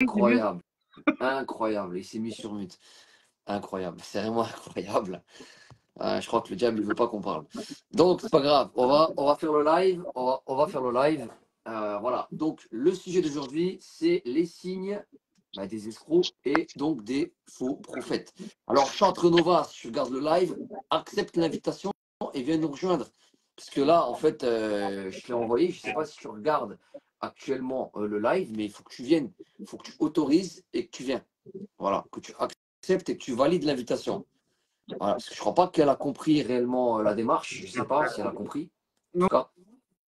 c'est mieux. Incroyable. Incroyable. Il s'est mis sur mute. Incroyable. C'est vraiment incroyable. Je crois que le diable ne veut pas qu'on parle. Donc, c'est pas grave. On va faire le live. On va faire le live. Voilà. Donc, le sujet d'aujourd'hui, c'est les signes des escrocs et donc des faux prophètes. Alors, Chantre Nova, si tu regardes le live, accepte l'invitation et viens nous rejoindre. Parce que là, en fait, je te l'ai envoyé. Je ne sais pas si tu regardes actuellement le live, mais il faut que tu viennes. Il faut que tu autorises et que tu viennes. Voilà. Que tu acceptes et que tu valides l'invitation. Voilà, parce que je ne crois pas qu'elle a compris réellement la démarche. Je ne sais pas si elle a compris. En tout Donc, cas,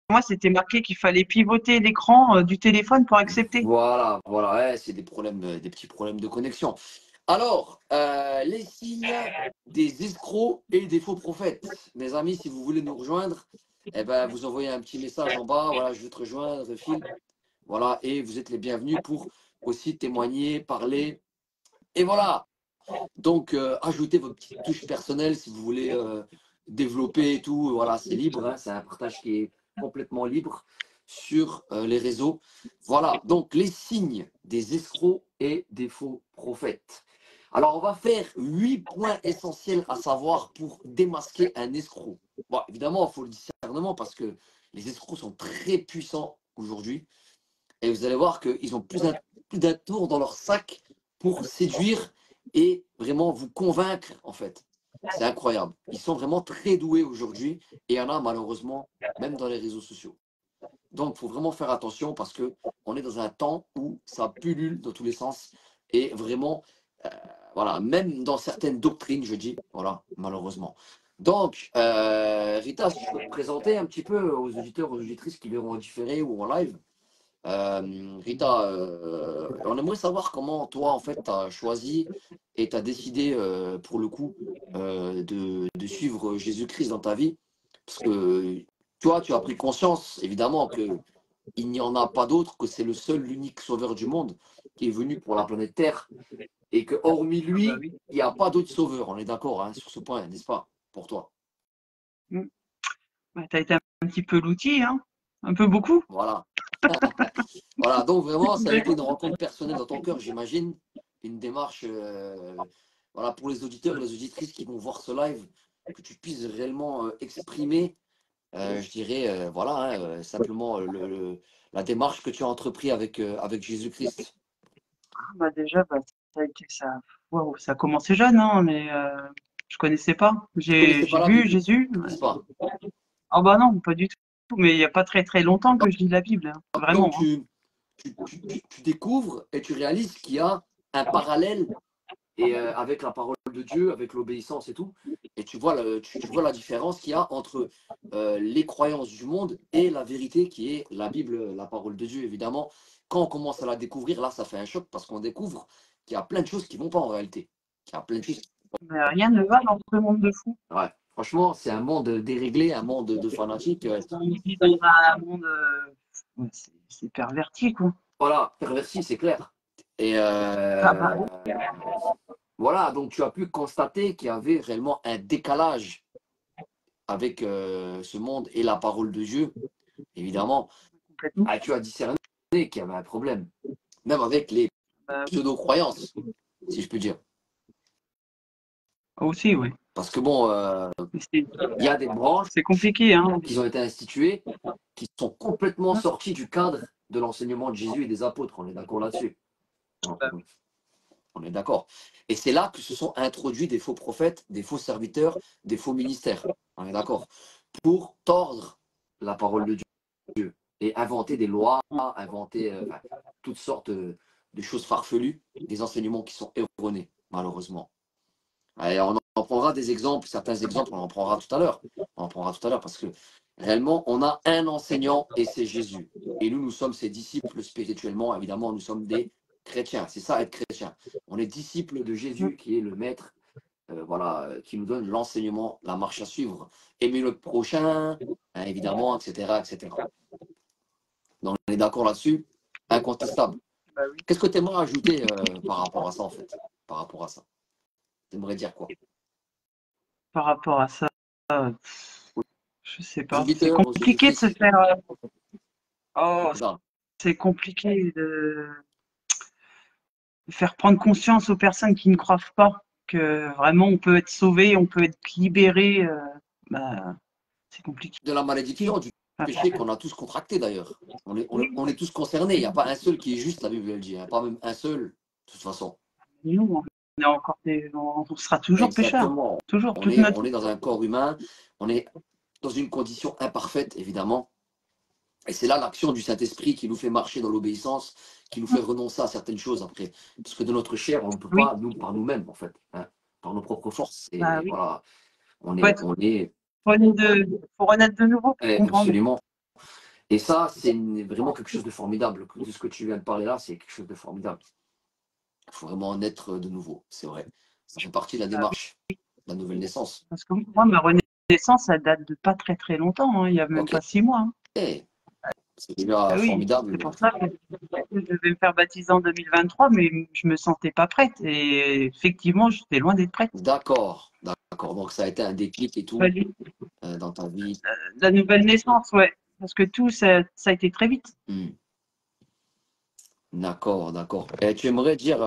moi, c'était marqué qu'il fallait pivoter l'écran du téléphone pour accepter. voilà, ouais, c'est des problèmes, des petits problèmes de connexion. Alors, les signes des escrocs et des faux prophètes. Mes amis, si vous voulez nous rejoindre, eh ben, vous envoyez un petit message en bas. Voilà, je veux te rejoindre, Phil. Voilà, et vous êtes les bienvenus pour aussi témoigner, parler. Et voilà. Donc, ajoutez votre petite touche personnelle si vous voulez développer et tout. Voilà, c'est libre, hein, c'est un partage qui est complètement libre sur les réseaux. Voilà, donc les signes des escrocs et des faux prophètes. Alors, on va faire 8 points essentiels à savoir pour démasquer un escroc. Bon, évidemment, il faut le discernement parce que les escrocs sont très puissants aujourd'hui. Et vous allez voir qu'ils ont plus d'un tour dans leur sac pour séduire et vraiment vous convaincre, en fait. C'est incroyable. Ils sont vraiment très doués aujourd'hui et il y en a malheureusement même dans les réseaux sociaux. Donc, il faut vraiment faire attention parce que on est dans un temps où ça pullule dans tous les sens et vraiment, euh, voilà, même dans certaines doctrines, je dis, voilà, malheureusement. Donc, Rita, si je peux te présenter un petit peu aux auditeurs, aux auditrices qui verront en différé ou en live. Rita, on aimerait savoir comment toi, en fait, tu as choisi et tu as décidé, pour le coup, de suivre Jésus-Christ dans ta vie. Parce que toi, tu as pris conscience, évidemment, qu'il n'y en a pas d'autre, que c'est le seul, l'unique sauveur du monde qui est venu pour la planète Terre. Et que, hormis Ah bah lui, oui. il n'y a pas d'autre sauveur. On est d'accord hein, sur ce point, n'est-ce pas, pour toi? Mm. Bah, t'as été un petit peu l'outil, hein. Un peu beaucoup. Voilà. Voilà, donc vraiment, ça a été une rencontre personnelle dans ton cœur, j'imagine. Une démarche voilà, pour les auditeurs et les auditrices qui vont voir ce live, que tu puisses réellement exprimer, je dirais, voilà, hein, simplement la démarche que tu as entrepris avec Jésus-Christ. Bah déjà, bah, ça a été ça. Waouh, ça a commencé jeune, hein, mais je connaissais pas. Tu ne J'ai connaissais pas j'ai la vu Bible, Jésus. n'est-ce pas? Ah bah non, pas du tout. Mais il y a pas très très longtemps que je lis la Bible, hein. Donc, Vraiment, hein. tu découvres et tu réalises qu'il y a un parallèle et avec la parole de Dieu, avec l'obéissance et tout. Et tu vois, tu vois la différence qu'il y a entre les croyances du monde et la vérité qui est la Bible, la parole de Dieu, évidemment. Quand on commence à la découvrir, là, ça fait un choc parce qu'on découvre qu'il y a plein de choses qui ne vont pas en réalité. Il y a plein de choses. Mais rien ne va dans ce monde de fou. Ouais. Franchement, c'est un monde déréglé, un monde de fanatiques. On vit dans un monde, ouais, c'est perverti, quoi. Voilà, perverti, c'est clair. Et Ah bah, voilà, donc tu as pu constater qu'il y avait réellement un décalage avec ce monde et la parole de Dieu, évidemment, complètement. tu as discerné qu'il y avait un problème, même avec les Bah oui. pseudo-croyances, si je peux dire. Aussi, oui. Parce que bon, Mais il y a des branches c'est compliqué, hein. qui ont été instituées, qui sont complètement sorties du cadre de l'enseignement de Jésus et des apôtres. On est d'accord là-dessus. On est d'accord. Et c'est là que se sont introduits des faux prophètes, des faux serviteurs, des faux ministères. On est d'accord. Pour tordre la parole de Dieu et inventer des lois, inventer toutes sortes de choses farfelues, des enseignements qui sont erronés, malheureusement. Et on en prendra des exemples, certains exemples, on en prendra tout à l'heure. On en prendra tout à l'heure parce que réellement, on a un enseignant et c'est Jésus. Et nous, nous sommes ses disciples spirituellement. Évidemment, nous sommes des chrétiens. C'est ça, être chrétien. On est disciples de Jésus qui est le maître, voilà, qui nous donne l'enseignement, la marche à suivre. Aimer le prochain, hein, évidemment, etc., etc. Donc, on est d'accord là-dessus, incontestable. Bah oui. Qu'est-ce que tu aimerais ajouter par rapport à ça, en fait? Par rapport à ça. Tu aimerais dire quoi? Par rapport à ça, je sais Aux pas. C'est auditeurs, aux compliqué de se auditrices. faire. Oh, C'est ça. c'est compliqué de. faire prendre conscience aux personnes qui ne croient pas que vraiment on peut être sauvé, on peut être libéré, bah, c'est compliqué. De la malédiction, du Enfin, péché qu'on a tous contracté d'ailleurs. On est tous concernés. Il n'y a pas un seul qui est juste, la Bible elle dit. Il n'y a pas même un seul, de toute façon. nous, on est encore on sera toujours pécheurs, Exactement. toujours, toute notre On est dans un corps humain. On est dans une condition imparfaite, évidemment. Et c'est là l'action du Saint-Esprit qui nous fait marcher dans l'obéissance, qui nous fait renoncer à certaines choses après. Parce que de notre chair, on ne peut oui, pas, nous, par nous-mêmes, en fait. Hein, par nos propres forces. bah Et oui, voilà, faut être on est faut renaître de nouveau pour comprendre. absolument. Et ça, c'est vraiment quelque chose de formidable. De ce que tu viens de parler là, c'est quelque chose de formidable. Il faut vraiment en être de nouveau, c'est vrai. Ça fait partie de la Bah oui, démarche, de la nouvelle naissance. parce que moi, ma renaissance, ça date de pas très très longtemps, hein, il y a même Ok, pas 6 mois. Hein. c'est déjà Ah oui, c'est formidable. pour ça que je devais me faire baptiser en 2023, mais je me sentais pas prête. Et effectivement, j'étais loin d'être prête. D'accord, d'accord. Donc ça a été un déclic et tout Fallait dans ta vie. la nouvelle naissance, ouais. Parce que tout, ça a été très vite. Hmm. D'accord, d'accord. Et tu aimerais dire,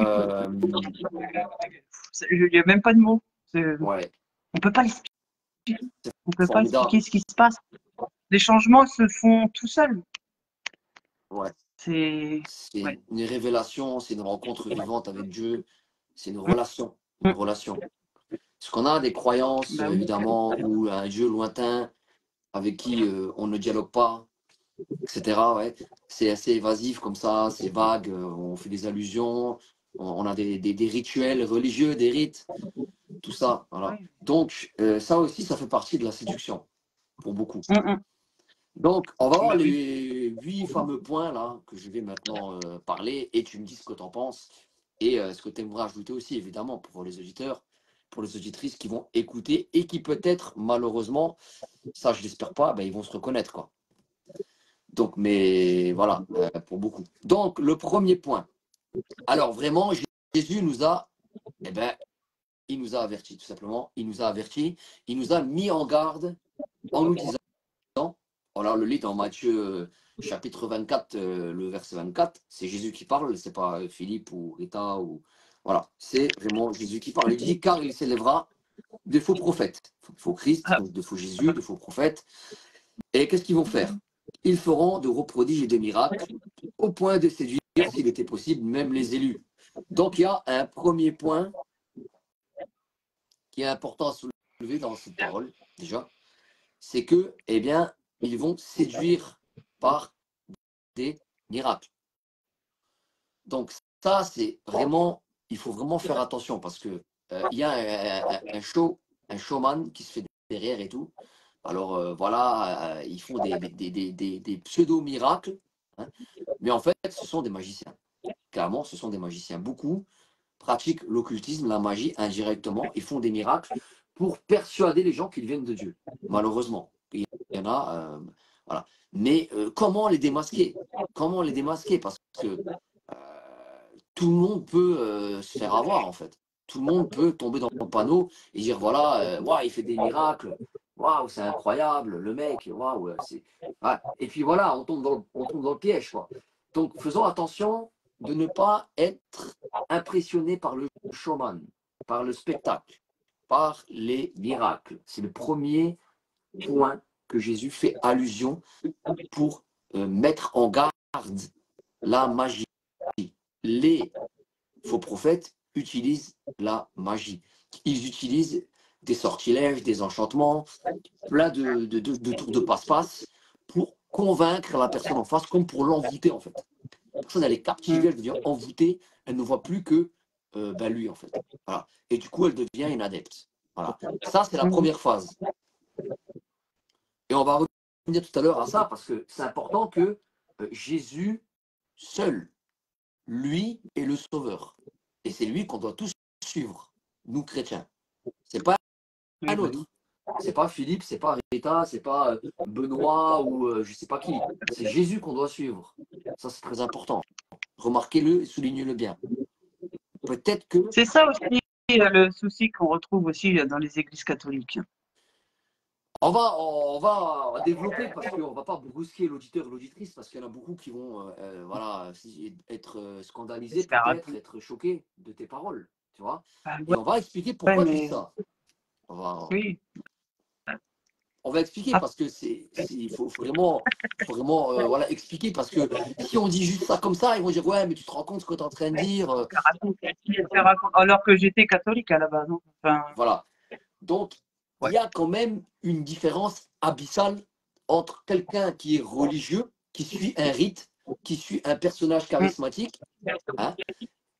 Il n'y a même pas de mots. ouais, On peut pas l'expliquer. On peut pas expliquer formidable. ce qui se passe. Les changements se font tout seuls. Ouais, C'est, c'est ouais. une révélation, c'est une rencontre vivante avec Dieu, c'est une relation, une Mm. relation. Parce qu'on a des croyances, Bah oui. évidemment, ou un Dieu lointain avec qui on ne dialogue pas, etc. Ouais. C'est assez évasif comme ça, c'est vague, on fait des allusions, on a des rituels religieux, des rites, tout ça. Voilà. Ouais. Donc, ça aussi, ça fait partie de la séduction pour beaucoup. Mm. Donc, on va voir Bah oui. les 8 fameux points là que je vais maintenant parler et tu me dis ce que tu en penses et ce que tu aimerais ajouter aussi, évidemment, pour les auditeurs, pour les auditrices qui vont écouter et qui peut-être, malheureusement, ça je l'espère pas, ben, ils vont se reconnaître, quoi. Donc, mais voilà, pour beaucoup. Donc, le premier point. Alors, vraiment, Jésus nous a, eh ben, il nous a avertis, tout simplement. Il nous a avertis, il nous a mis en garde en nous disant, on a le lit dans Matthieu chapitre 24, le verset 24. C'est Jésus qui parle, c'est pas Philippe ou Rita ou voilà, c'est vraiment Jésus qui parle. Il dit car il s'élèvera des faux prophètes, faux Christ, Ah, donc de faux Jésus, de faux prophètes. Et qu'est-ce qu'ils vont faire? Ils feront de gros prodiges et des miracles au point de séduire, s'il était possible, même les élus. Donc il y a un premier point qui est important à soulever dans cette parole, déjà, c'est que, eh bien, ils vont séduire par des miracles. Donc ça, c'est vraiment, il faut vraiment faire attention parce que il y a un showman qui se fait derrière et tout. Alors voilà, ils font des pseudo-miracles, hein, mais en fait, ce sont des magiciens. Clairement, ce sont des magiciens. Beaucoup pratiquent l'occultisme, la magie indirectement, ils font des miracles pour persuader les gens qu'ils viennent de Dieu. Malheureusement, il y en a, voilà. Mais comment les démasquer? Comment les démasquer? Parce que tout le monde peut se faire avoir, en fait. Tout le monde peut tomber dans le panneau et dire voilà, il fait des miracles, waouh, c'est incroyable, le mec, waouh, c'est. Ouais. Et puis voilà, on tombe dans le piège, quoi. Donc faisons attention de ne pas être impressionné par le showman, par le spectacle, par les miracles. C'est le premier point que Jésus fait allusion pour mettre en garde la magie. Les faux prophètes utilisent la magie. Ils utilisent des sortilèges, des enchantements, plein de tours de passe-passe pour convaincre la personne en face, comme pour l'envoûter en fait. La personne, elle est captivée, elle devient envoûtée, elle ne voit plus que lui en fait. Voilà. Et du coup, elle devient une adepte. Voilà. Ça, c'est la première phase. Et on va revenir tout à l'heure à ça parce que c'est important que Jésus seul, lui, est le sauveur. Et c'est lui qu'on doit tous suivre, nous chrétiens. C'est pas oui, un bah oui. autre. C'est pas Philippe, c'est pas Rita, c'est pas Benoît ou je sais pas qui. C'est Jésus qu'on doit suivre. Ça, c'est très important. Remarquez-le et soulignez-le bien. Peut-être que, C'est ça aussi le souci qu'on retrouve aussi dans les églises catholiques. On va développer parce qu'on ne va pas brusquer l'auditeur et l'auditrice parce qu'il y en a beaucoup qui vont voilà, être scandalisés, J'espère. peut-être être choqués de tes paroles, tu vois. Ah, Et on va expliquer ouais, pourquoi tu dis mais ça. On va, oui. on va expliquer Ah, parce que il faut vraiment voilà, expliquer parce que si on dit juste ça comme ça, ils vont dire ouais, mais tu te rends compte ce que tu es en train de dire. alors que j'étais catholique à la base. Hein. Enfin, Voilà. Donc, il ouais. y a quand même une différence abyssale entre quelqu'un qui est religieux, qui suit un rite, qui suit un personnage Mm. charismatique, hein,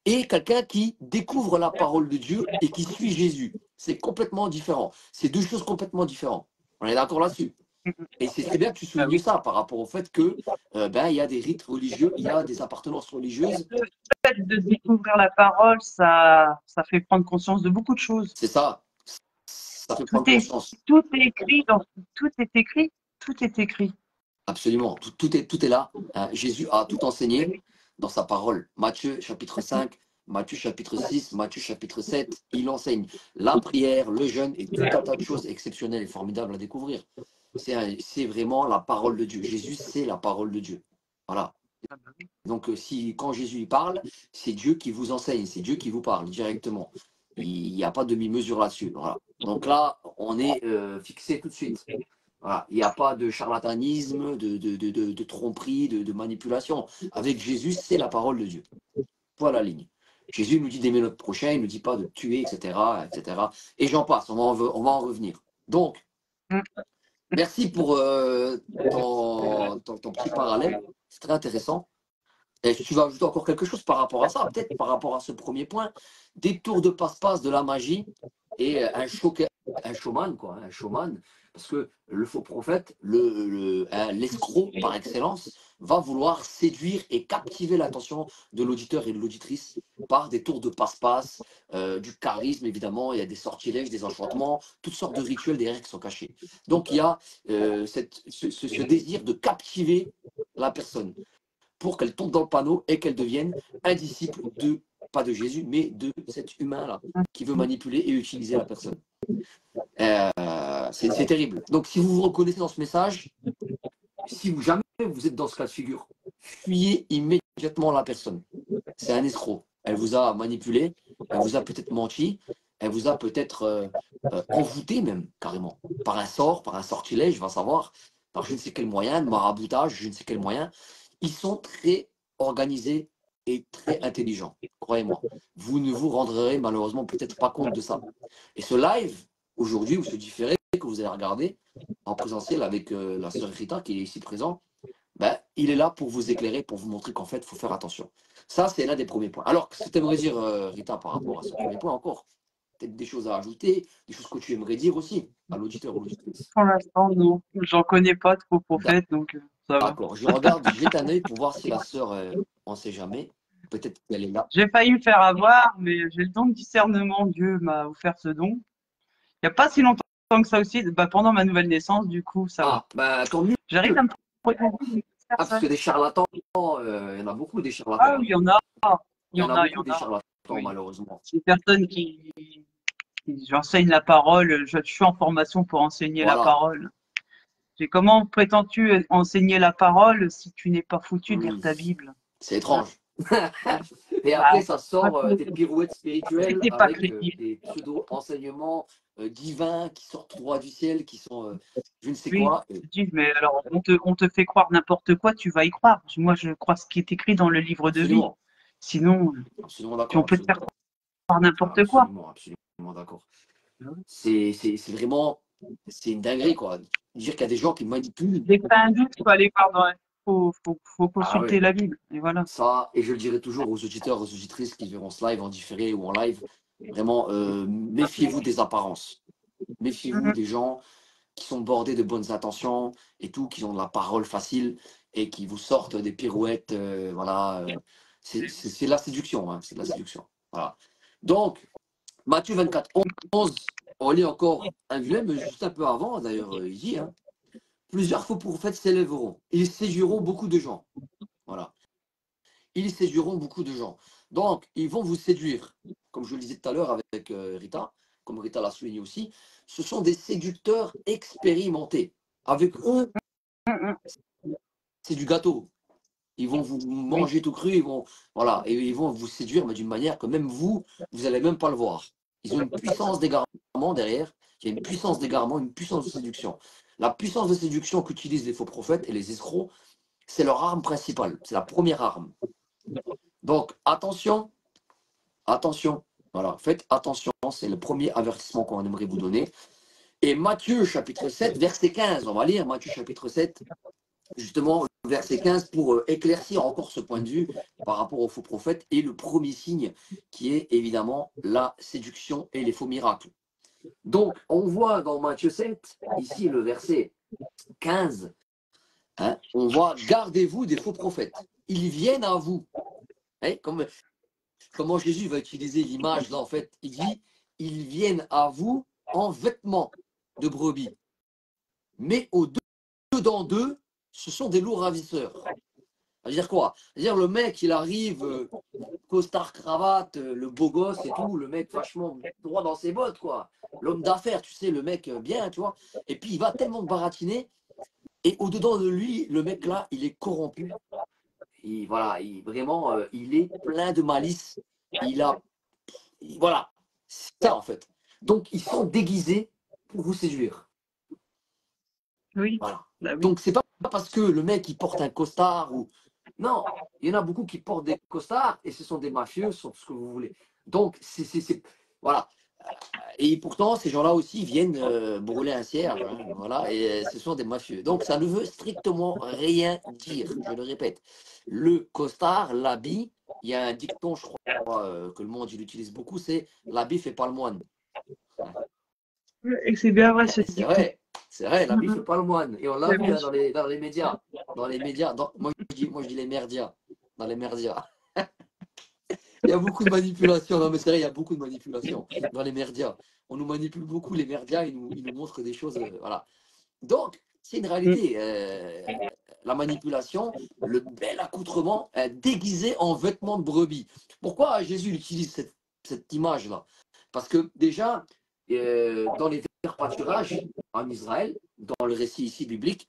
et quelqu'un qui découvre la parole de Dieu et qui suit Jésus. C'est complètement différent. C'est deux choses complètement différentes. On est d'accord là-dessus. Et c'est très bien que tu Bah soulignes oui. ça par rapport au fait que il y a des rites religieux, il y a des appartenances religieuses. Le fait de découvrir la parole, ça fait prendre conscience de beaucoup de choses. C'est ça. Ça fait Tout prendre est, conscience. tout est écrit, tout est écrit, tout est écrit. Absolument, tout est là. Hein. Jésus a tout enseigné dans sa parole. Matthieu chapitre 5, Matthieu chapitre 6, Matthieu chapitre 7, il enseigne la prière, le jeûne et tout un tas de choses exceptionnelles et formidables à découvrir. C'est vraiment la parole de Dieu. Jésus, c'est la parole de Dieu. Voilà. Donc, quand Jésus y parle, c'est Dieu qui vous enseigne, c'est Dieu qui vous parle directement. Il n'y a pas de demi-mesure là-dessus. Voilà. Donc là, on est fixé tout de suite. Voilà. Il n'y a pas de charlatanisme, de tromperie, de manipulation. Avec Jésus, c'est la parole de Dieu. Voilà la ligne. Jésus nous dit d'aimer notre prochain, il ne nous dit pas de tuer, etc. etc. Et j'en passe, on va en revenir. Donc, Mm. merci pour ton petit parallèle. C'est très intéressant. Et tu vas ajouter encore quelque chose par rapport à ça, peut-être par rapport à ce premier point, des tours de passe-passe, de la magie et un showman, quoi, un showman, parce que le faux prophète, l'escroc par excellence, va vouloir séduire et captiver l'attention de l'auditeur et de l'auditrice par des tours de passe-passe, du charisme évidemment, il y a des sortilèges, des enchantements, toutes sortes de rituels derrière qui sont cachés. Donc il y a ce désir de captiver la personne pour qu'elle tombe dans le panneau et qu'elle devienne un disciple pas de Jésus, mais de cet humain-là, qui veut manipuler et utiliser la personne. C'est terrible. Donc, si vous vous reconnaissez dans ce message, si jamais vous êtes dans ce cas de figure, fuyez immédiatement la personne. C'est un escroc. Elle vous a manipulé, elle vous a peut-être menti, elle vous a peut-être envoûté même, carrément, par un sort, par un sortilège, va savoir, par je ne sais quel moyen, de maraboutage, je ne sais quel moyen. Ils sont très organisés et très intelligents, croyez-moi. Vous ne vous rendrez malheureusement peut-être pas compte de ça. Et ce live, aujourd'hui, ou ce différé que vous allez regarder en présentiel avec la sœur Rita qui est ici présente, ben, il est là pour vous éclairer, pour vous montrer qu'en fait, il faut faire attention. Ça, c'est l'un des premiers points. Alors, ce que tu aimerais dire, Rita, par rapport à ce premier point encore, peut-être des choses à ajouter, des choses que tu aimerais dire aussi à l'auditeur ou l'auditrice. Pour l'instant, non. J'en connais pas trop prophète, donc ça va. D'accord, je regarde, je jette un œil pour voir si la sœur, on ne sait jamais, peut-être qu'elle est là. J'ai failli me faire avoir, mais j'ai le don de discernement. Dieu m'a offert ce don. Il n'y a pas si longtemps que ça aussi, bah, pendant ma nouvelle naissance, du coup, ça va. Ah, ben tant mieux. J'arrive à me retrouver avec Ah, parce que personne. des charlatans, il y en a beaucoup des Ah charlatans. oui, Hein. il y en a. Il y en a Il y beaucoup en des a. charlatans, Oui. malheureusement. Des personnes j'enseigne la parole, je suis en formation pour enseigner la Voilà. parole. Comment prétends-tu enseigner la parole si tu n'es pas foutu de lire ta Bible? C'est Hein. étrange. Et Bah, après, ça sort des pirouettes spirituelles c'était pas avec crédible. des pseudo-enseignements divins qui sortent droit du ciel, qui sont je ne sais Oui, quoi. je dis, mais alors on te fait croire n'importe quoi, tu vas y croire. Moi, je crois ce qui est écrit dans le livre de vie. Absolument. Sinon, Absolument on d'accord. peut te faire Absolument. croire n'importe quoi. Absolument. Absolument d'accord. C'est vraiment, c'est une dinguerie, quoi. Dire qu'il y a des gens qui manipulent. Dès que t'as un doute, faut aller voir faut Ah consulter ouais. la Bible. Et voilà. Ça, et je le dirai toujours aux auditeurs, aux auditrices qui verront ce live en différé ou en live, vraiment, méfiez-vous des apparences. Méfiez-vous Mhm. des gens qui sont bordés de bonnes intentions et tout, qui ont de la parole facile et qui vous sortent des pirouettes. Voilà, c'est de la séduction, hein, c'est de la séduction. Voilà. Donc, Matthieu 24, 11, on lit encore un verset, mais juste un peu avant, d'ailleurs, il dit, hein, plusieurs faux prophètes s'élèveront. Ils séduiront beaucoup de gens. Voilà. Ils séduiront beaucoup de gens. Donc, ils vont vous séduire, comme je le disais tout à l'heure avec Rita, comme Rita l'a souligné aussi, ce sont des séducteurs expérimentés. Avec eux, c'est du gâteau. Ils vont vous Oui. manger tout cru, voilà, et ils vont vous séduire, mais d'une manière que même vous n'allez même pas le voir. Ils ont une puissance d'égarement derrière, il y a une puissance d'égarement, une puissance de séduction. La puissance de séduction qu'utilisent les faux prophètes et les escrocs, c'est leur arme principale, c'est la première arme. Donc attention, attention, voilà, faites attention, c'est le premier avertissement qu'on aimerait vous donner. Et Matthieu chapitre 7, verset 15, on va lire Matthieu chapitre 7, justement, verset 15, pour éclaircir encore ce point de vue par rapport aux faux prophètes et le premier signe qui est évidemment la séduction et les faux miracles. Donc, on voit dans Matthieu 7, ici le verset 15, hein, on voit « Gardez-vous des faux prophètes, ils viennent à vous hein, ». Comment Jésus va utiliser l'image là, en fait, il dit « Ils viennent à vous en vêtements de brebis, mais au-dedans d'eux, ce sont des loups ravisseurs ». Ça veut dire quoi? C'est-à-dire le mec, il arrive, costard, cravate, le beau gosse et tout, le mec vachement droit dans ses bottes, quoi. L'homme d'affaires, tu sais, le mec bien, tu vois. Et puis il va tellement baratiner, et au-dedans de lui, le mec là, il est corrompu. Voilà, vraiment, il est plein de malice. Voilà, c'est ça en fait. Donc ils sont déguisés pour vous séduire. Oui. Voilà. Bah oui. Donc c'est pas parce que le mec il porte un costard ou non, il y en a beaucoup qui portent des costards et ce sont des mafieux, ce sont ce que vous voulez. Donc voilà. Et pourtant ces gens-là aussi viennent brûler un cierge, hein, voilà, et ce sont des mafieux. Donc ça ne veut strictement rien dire. Je le répète. Le costard, l'habit, il y a un dicton, je crois, que le monde il utilise beaucoup, c'est l'habit fait pas le moine. Et c'est bien vrai ce C'est dicton. vrai, c'est vrai, l'habit fait pas le moine. Et on l'a C'est vu vrai. hein, dans les médias. Dans les médias, moi je dis les merdias. Dans les merdias. Il y a beaucoup de manipulation. Non, mais c'est vrai, il y a beaucoup de manipulation dans les merdias. On nous manipule beaucoup, les merdias, ils nous montrent des choses. Voilà. Donc, c'est une réalité. La manipulation, le bel accoutrement déguisé en vêtements de brebis. Pourquoi Jésus utilise cette image-là? Parce que déjà, dans les terres pâturages en Israël, dans le récit ici biblique,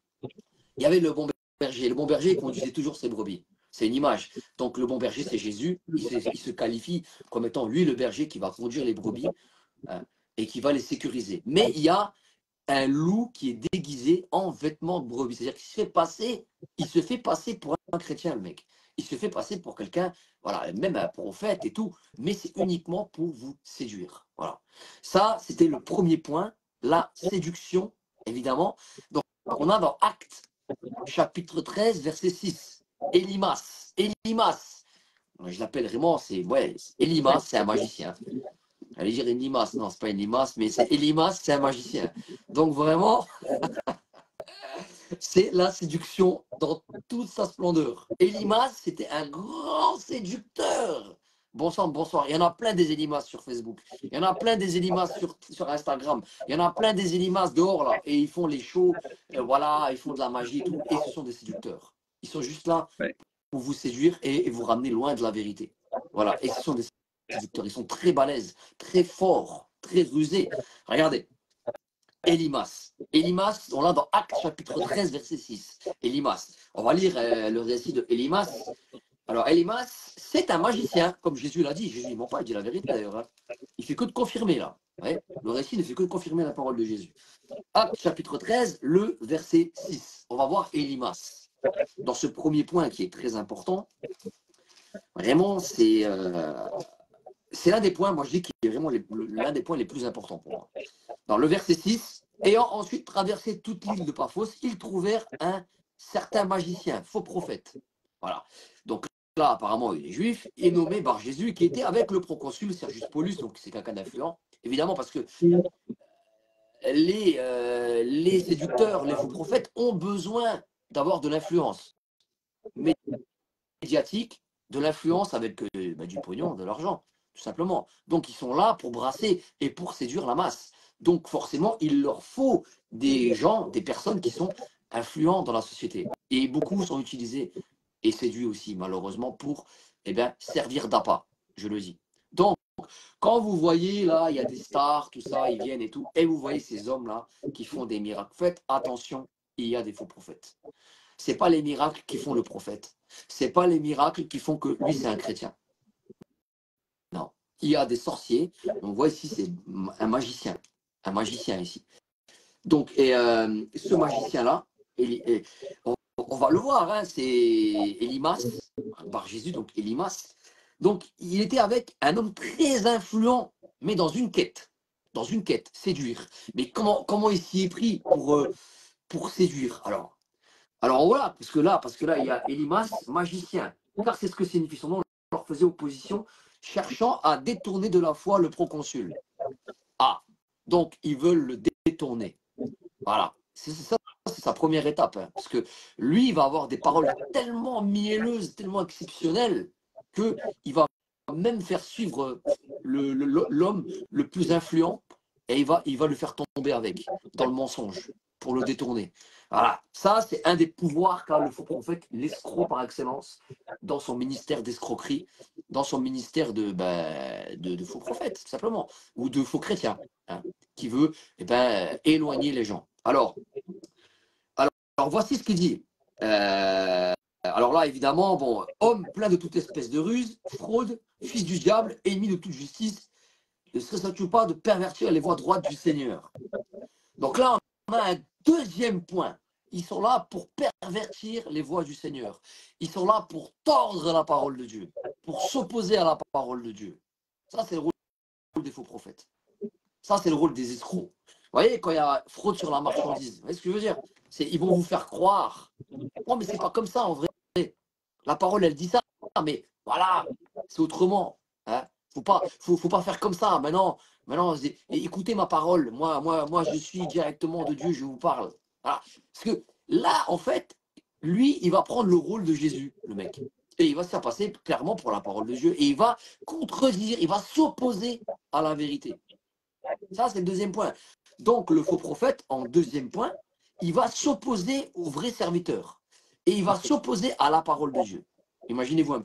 il y avait le bon berger. Le bon berger, il conduisait toujours ses brebis. C'est une image. Donc le bon berger, c'est Jésus. Il se qualifie comme étant lui le berger qui va conduire les brebis hein, et qui va les sécuriser. Mais il y a un loup qui est déguisé en vêtements de brebis. C'est-à-dire il se fait passer pour un chrétien, le mec. Il se fait passer pour quelqu'un, voilà, même un prophète et tout, mais c'est uniquement pour vous séduire. Voilà. Ça, c'était le premier point, la séduction, évidemment. Donc, on a dans Actes, chapitre 13, verset 6. Élimas. Élimas. Je l'appelle vraiment, Élimas, c'est un magicien. J'allais dire une limace, non, c'est pas une limace, mais c'est Elimas, c'est un magicien. Donc vraiment, c'est la séduction dans toute sa splendeur. Elimas, c'était un grand séducteur. Bon sang, bonsoir. Il y en a plein des Elimas sur Facebook. Il y en a plein des Elimas sur Instagram. Il y en a plein des Elimas dehors là. Et ils font les shows, voilà, ils font de la magie et tout. Et ce sont des séducteurs. Ils sont juste là Ouais. pour vous séduire et vous ramener loin de la vérité. Voilà. Et ce sont des séducteurs. Ils sont très balèzes, très forts, très rusés. Regardez. Elimas. Elimas, on l'a dans Actes chapitre 13, verset 6. Elimas. On va lire le récit de Elimas. Alors, Elimas, c'est un magicien, comme Jésus l'a dit. Jésus, il ne ment pas, il dit la vérité d'ailleurs. Hein. Il fait que de confirmer là. Ouais. Le récit ne fait que de confirmer la parole de Jésus. Actes chapitre 13, le verset 6. On va voir Elimas. Dans ce premier point qui est très important, vraiment, c'est l'un des points, moi je dis, qui est vraiment l'un des points les plus importants pour moi. Dans le verset 6, ayant ensuite traversé toute l'île de Paphos, ils trouvèrent un certain magicien, faux prophète. Voilà. Donc là, apparemment, il est juif, et nommé Bar Jésus, qui était avec le proconsul Sergius Paulus, donc c'est quelqu'un d'influent, évidemment, parce que les séducteurs, les faux prophètes ont besoin d'avoir de l'influence médiatique, de l'influence avec du pognon, de l'argent, tout simplement. Donc ils sont là pour brasser et pour séduire la masse. Donc forcément, il leur faut des gens, des personnes qui sont influents dans la société. Et beaucoup sont utilisés et séduits aussi, malheureusement, pour servir d'appât, je le dis. Donc, quand vous voyez là, il y a des stars, tout ça, ils viennent et tout, et vous voyez ces hommes-là qui font des miracles, faites attention, il y a des faux prophètes. C'est pas les miracles qui font le prophète. C'est pas les miracles qui font que lui, c'est un chrétien. Non. Il y a des sorciers. On voit ici, c'est un magicien. Un magicien ici. Donc, ce magicien-là, on va le voir, hein, c'est Élimas, par Jésus, donc Élimas. Donc, il était avec un homme très influent, mais dans une quête. Dans une quête, séduire. Mais comment il s'y est pris pour séduire? Alors voilà, parce que là, il y a Élimas, magicien. Car c'est ce que signifie son nom, leur faisait opposition, cherchant à détourner de la foi le proconsul. Ah, donc ils veulent le détourner. Voilà, c'est ça, c'est sa première étape. Hein, parce que lui, il va avoir des paroles tellement mielleuses, tellement exceptionnelles, qu'il va même faire suivre l'homme le plus influent et il va le faire tomber avec, dans le mensonge, pour le détourner. Voilà, ça c'est un des pouvoirs qu'a le faux prophète, l'escroc par excellence, dans son ministère d'escroquerie, dans son ministère de faux prophètes, tout simplement, ou de faux chrétiens, hein, qui veut éloigner les gens. Alors voici ce qu'il dit. Alors là, évidemment, bon, homme plein de toute espèce de ruse, fraude, fils du diable, ennemi de toute justice, ne serait-ce pas de pervertir les voies droites du Seigneur. Donc là, on a un deuxième point. Ils sont là pour pervertir les voies du Seigneur. Ils sont là pour tordre la parole de Dieu, pour s'opposer à la parole de Dieu. Ça, c'est le rôle des faux prophètes. Ça, c'est le rôle des escrocs. Vous voyez, quand il y a fraude sur la marchandise, vous voyez ce que je veux dire? Ils vont vous faire croire. Non, mais c'est pas comme ça en vrai. La parole, elle dit ça, mais voilà, c'est autrement. Hein. Faut pas faire comme ça. Maintenant, écoutez ma parole. Moi, je suis directement de Dieu, je vous parle. Voilà. Parce que là, en fait, lui, il va prendre le rôle de Jésus, le mec. Et il va se faire passer clairement pour la parole de Dieu. Et il va contredire, il va s'opposer à la vérité. Ça, c'est le deuxième point. Donc, le faux prophète, en deuxième point, il va s'opposer au vrai serviteur. Et il va s'opposer à la parole de Dieu. Imaginez-vous un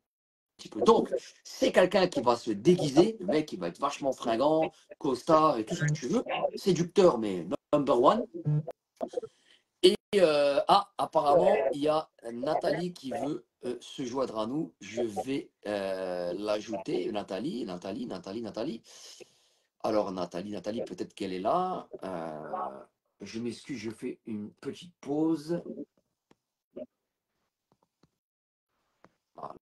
petit peu. Donc, c'est quelqu'un qui va se déguiser, le mec qui va être vachement fringant, costard et tout ce que tu veux, séducteur, mais number one. Et apparemment, il y a Nathalie qui veut se joindre à nous. Je vais l'ajouter. Nathalie. Alors, Nathalie, peut-être qu'elle est là. Je m'excuse, je fais une petite pause. Voilà.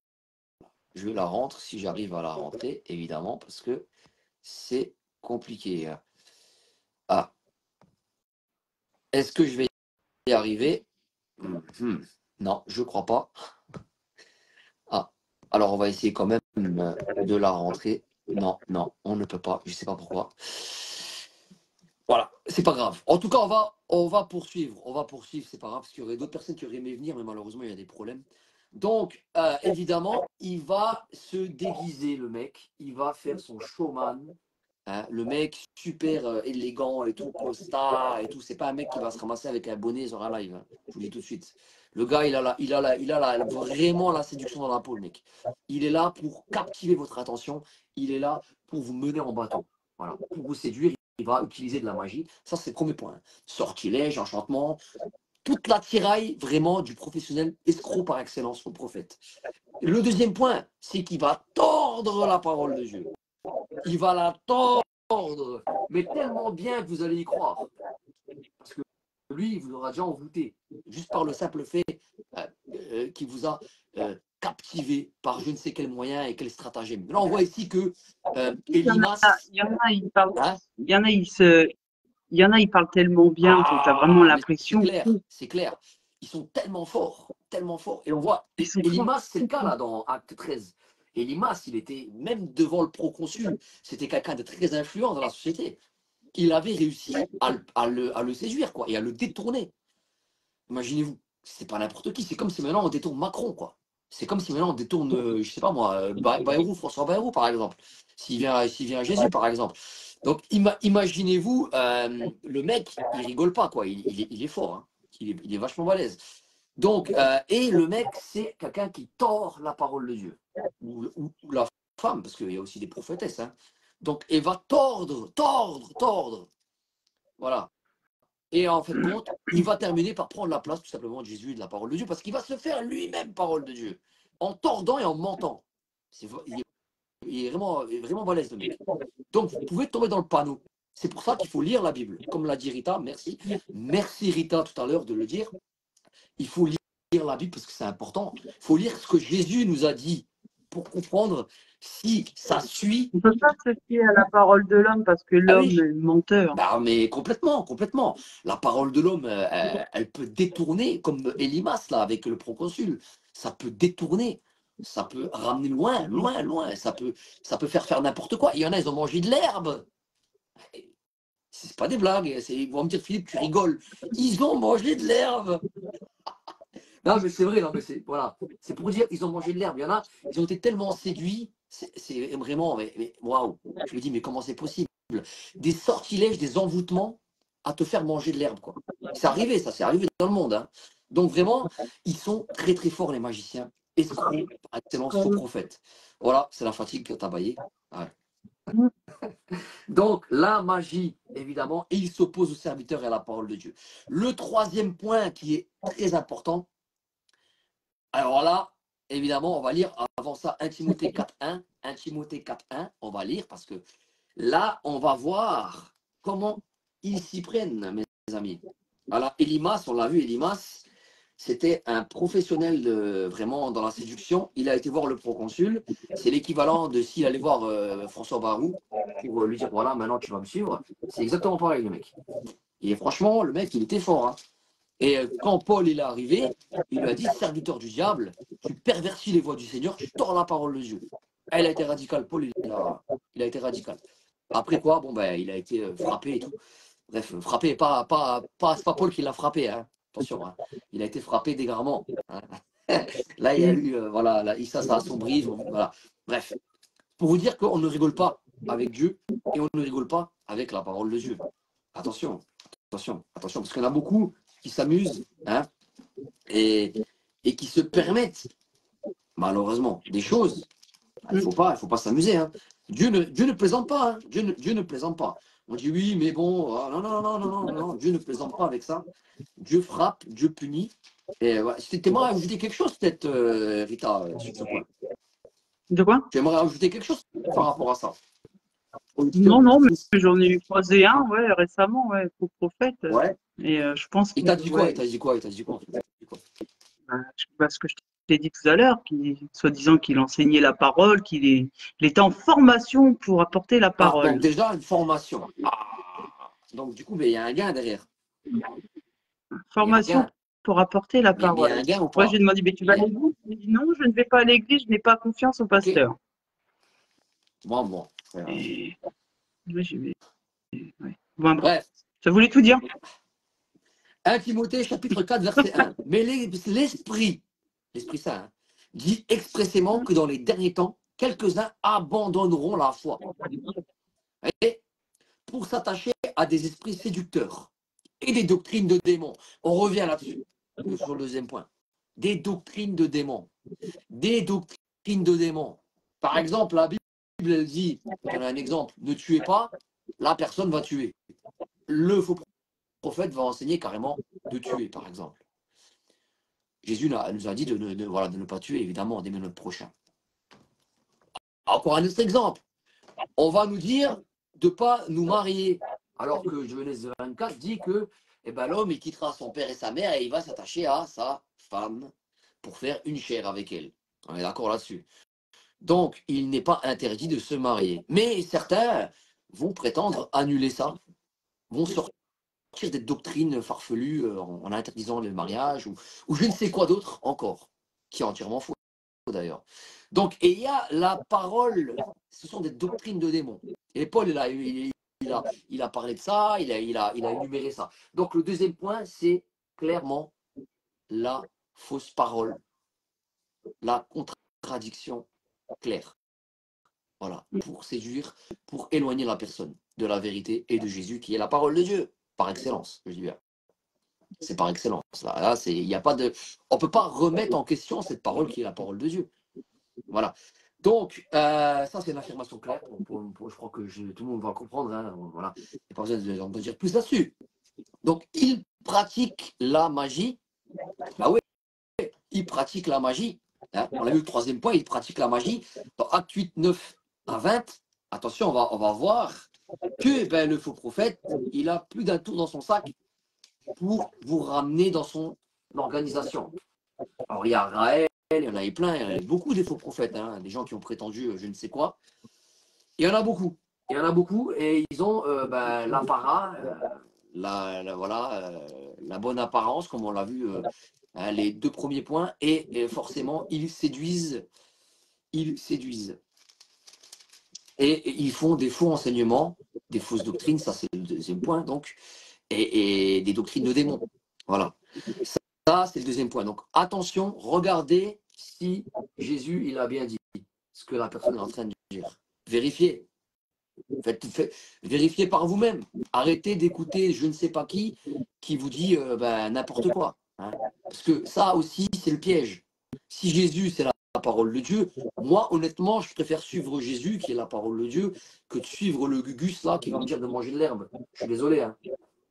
Je la rentre si j'arrive à la rentrer, évidemment, parce que c'est compliqué. Ah. Est-ce que je vais y arriver? Non, je crois pas. Ah. Alors, on va essayer quand même de la rentrer. Non, on ne peut pas. Je ne sais pas pourquoi. Voilà, c'est pas grave. En tout cas, on va poursuivre. On va poursuivre, c'est pas grave, parce qu'il y aurait d'autres personnes qui auraient aimé venir, mais malheureusement, il y a des problèmes. Donc, évidemment, il va se déguiser, le mec. Il va faire son showman. Hein, le mec super élégant et tout, costard et tout. C'est pas un mec qui va se ramasser avec un bonnet sur un live. Hein. Je vous le dis tout de suite. Le gars, il a vraiment la séduction dans la peau, le mec. Il est là pour captiver votre attention. Il est là pour vous mener en bateau. Voilà, pour vous séduire. Il va utiliser de la magie. Ça, c'est le premier point. Sortilège, enchantement, toute la tiraille vraiment du professionnel escroc par excellence au prophète. Le deuxième point, c'est qu'il va tordre la parole de Dieu. Il va la tordre, mais tellement bien que vous allez y croire. Parce que lui, il vous aura déjà envoûté, juste par le simple fait qu'il vous a captivé par je ne sais quel moyen et quel stratagème. Là, on voit ici que Élimas... Il y en a, ils parlent, hein, il y en a, ils parlent tellement bien que tu as vraiment l'impression. C'est clair. Ils sont tellement forts, tellement forts. Et on voit, Élimas, c'est le cas là dans Acte 13. Élimas, il était même devant le proconsul. C'était quelqu'un de très influent dans la société. Il avait réussi à le séduire, quoi, et à le détourner. Imaginez-vous, c'est pas n'importe qui. C'est comme si maintenant on détourne Macron, quoi. C'est comme si maintenant on détourne, je sais pas moi, Bayrou, François Bayrou, par exemple. S'il vient à Jésus, par exemple. Donc, imaginez-vous, le mec, il rigole pas, quoi. Il est fort, hein. Il est vachement balèze. Donc, et le mec, c'est quelqu'un qui tord la parole de Dieu. Ou la femme, parce qu'il y a aussi des prophétesses, hein. Donc, elle va tordre. Voilà. Et en fait, compte, il va terminer par prendre la place tout simplement de Jésus et de la parole de Dieu, parce qu'il va se faire lui-même parole de Dieu, en tordant et en mentant. Il est vraiment balèze, le mec. Donc, vous pouvez tomber dans le panneau. C'est pour ça qu'il faut lire la Bible. Comme l'a dit Rita, merci. Merci Rita tout à l'heure de le dire. Il faut lire la Bible parce que c'est important. Il faut lire ce que Jésus nous a dit pour comprendre si ça suit. On ne peut pas se fier à la parole de l'homme parce que Ah l'homme oui, est menteur. bah, mais complètement. La parole de l'homme, elle peut détourner, comme Elimas, là, avec le proconsul. Ça peut détourner. Ça peut ramener loin. Ça peut faire n'importe quoi. Il y en a, ils ont mangé de l'herbe. C'est pas des blagues. Ils vont me dire, Philippe, tu rigoles. Ils ont mangé de l'herbe. Non, mais c'est vrai, non, mais c'est voilà. C'est pour dire qu'ils ont mangé de l'herbe. Il y en a, ils ont été tellement séduits. C'est vraiment, mais waouh. Je me dis, mais comment c'est possible? Des sortilèges, des envoûtements à te faire manger de l'herbe, quoi. C'est arrivé, ça, c'est arrivé dans le monde, hein. Donc vraiment, ils sont très très forts, les magiciens. Escrocs, par excellence, faux prophètes. Voilà, c'est la fatigue que t'as baillé. Ouais. Donc, la magie, évidemment, et il s'oppose au serviteur et à la parole de Dieu. Le troisième point qui est très important, alors là, évidemment, on va lire avant ça 1 Timothée 4.1. 1 Timothée 4.1, on va lire parce que là, on va voir comment ils s'y prennent, mes amis. Alors, Elimas, on l'a vu, Elimas, c'était un professionnel vraiment dans la séduction. Il a été voir le proconsul. C'est l'équivalent de s'il allait voir François Barou pour lui dire, voilà, maintenant tu vas me suivre. C'est exactement pareil, le mec. Et franchement, le mec, il était fort, hein. Et quand Paul il est arrivé, il lui a dit, serviteur du diable, tu pervertis les voies du Seigneur, tu tords la parole de Dieu. Elle a été radicale, Paul, il a été radical. Après quoi, bon, ben, il a été frappé et tout. Bref, frappé, c'est pas Paul qui l'a frappé, hein. Attention, hein. Il a été frappé d'égarement, hein. Là, il y a eu, voilà, là, ça a assombri, voilà. Bref, pour vous dire qu'on ne rigole pas avec Dieu et on ne rigole pas avec la parole de Dieu. Attention, attention, parce qu'il y en a beaucoup qui s'amusent, hein, et qui se permettent, malheureusement, des choses. Il ne faut pas s'amuser, hein. Dieu ne plaisante pas, hein. Dieu ne plaisante pas. On dit oui, mais bon, non, Dieu ne plaisante pas avec ça. Dieu frappe, Dieu punit. Et ouais, tu aimerais ajouter quelque chose, peut-être, Rita, sur ce point. De quoi? Tu aimerais ajouter quelque chose par rapport à ça? Non, mais j'en ai croisé un, ouais, récemment, ouais, faux prophète. Ouais. Et je pense Il que, t'a dit quoi? ouais, Il t'a dit quoi? Il t'a dit quoi, en fait? ce que je t'ai dit tout à l'heure, soi-disant qu'il enseignait la parole, il était en formation pour apporter la Ah, donc parole. déjà, une formation. Ah, donc du coup, mais il y a un gain derrière. Il y a un Formation gain. pour apporter la Mais il y a parole. un gain ou Moi, pas? j'ai demandé, mais tu vas à l'église? Il m'a dit, non, je ne vais pas à l'église, je n'ai pas confiance au Ok. pasteur. Bon. Et moi, j'ai dit, ouais. Bon, Bref. ça voulait tout dire. 1 Timothée chapitre 4, verset 1. Mais l'Esprit Saint, hein, dit expressément que dans les derniers temps, quelques-uns abandonneront la foi. Et pour s'attacher à des esprits séducteurs et des doctrines de démons. On revient là-dessus, sur le deuxième point. Des doctrines de démons. Des doctrines de démons. Par exemple, la Bible, elle dit, on a un exemple, ne tuez pas, la personne va tuer. Le faux prophète va enseigner carrément de tuer, par exemple. Jésus nous a dit de ne pas tuer, évidemment, d'aimer notre prochain. Encore un autre exemple. On va nous dire de ne pas nous marier. Alors que Genèse 24 dit que l'homme, il quittera son père et sa mère et il va s'attacher à sa femme pour faire une chair avec elle. On est d'accord là-dessus. Donc, il n'est pas interdit de se marier. Mais certains vont prétendre annuler ça, vont sortir des doctrines farfelues en interdisant le mariage ou je ne sais quoi d'autre encore, qui est entièrement faux d'ailleurs. Donc, et il y a la parole, ce sont des doctrines de démons. Et Paul, il a parlé de ça, il a énuméré ça. Donc, le deuxième point, c'est clairement la fausse parole, la contradiction claire. Voilà, pour séduire, pour éloigner la personne de la vérité et de Jésus, qui est la parole de Dieu, par excellence, je dis bien. C'est par excellence. Là il y a pas de, on ne peut pas remettre en question cette parole qui est la parole de Dieu. Voilà. Donc, ça, c'est une affirmation claire. Je crois que tout le monde va comprendre. Hein, voilà. Il n'y a pas besoin de dire plus là-dessus. Donc, il pratique la magie. Bah oui, il pratique la magie. Hein. On a vu le troisième point, il pratique la magie. Dans Acte 8, 9 à 20, attention, on va voir que ben, le faux prophète, il a plus d'un tour dans son sac pour vous ramener dans son organisation. Alors, il y a Raël, il y en avait plein, il y en avait beaucoup des faux prophètes, hein, des gens qui ont prétendu je ne sais quoi. Il y en a beaucoup. Il y en a beaucoup et ils ont ben, l'apparat, voilà, la bonne apparence, comme on l'a vu, hein, les deux premiers points, et forcément, ils séduisent. Ils séduisent. Et ils font des faux enseignements, des fausses doctrines, ça c'est le deuxième point, donc, et des doctrines de démons. Voilà. Ça, c'est le deuxième point. Donc, attention, regardez si Jésus, il a bien dit ce que la personne est en train de dire. Vérifiez. Vérifiez par vous-même. Arrêtez d'écouter je ne sais pas qui vous dit ben, n'importe quoi. Hein. Parce que ça aussi, c'est le piège. Si Jésus, c'est la parole de Dieu, moi, honnêtement, je préfère suivre Jésus, qui est la parole de Dieu, que de suivre le Gugus, là, qui va me dire de manger de l'herbe. Je suis désolé. Hein.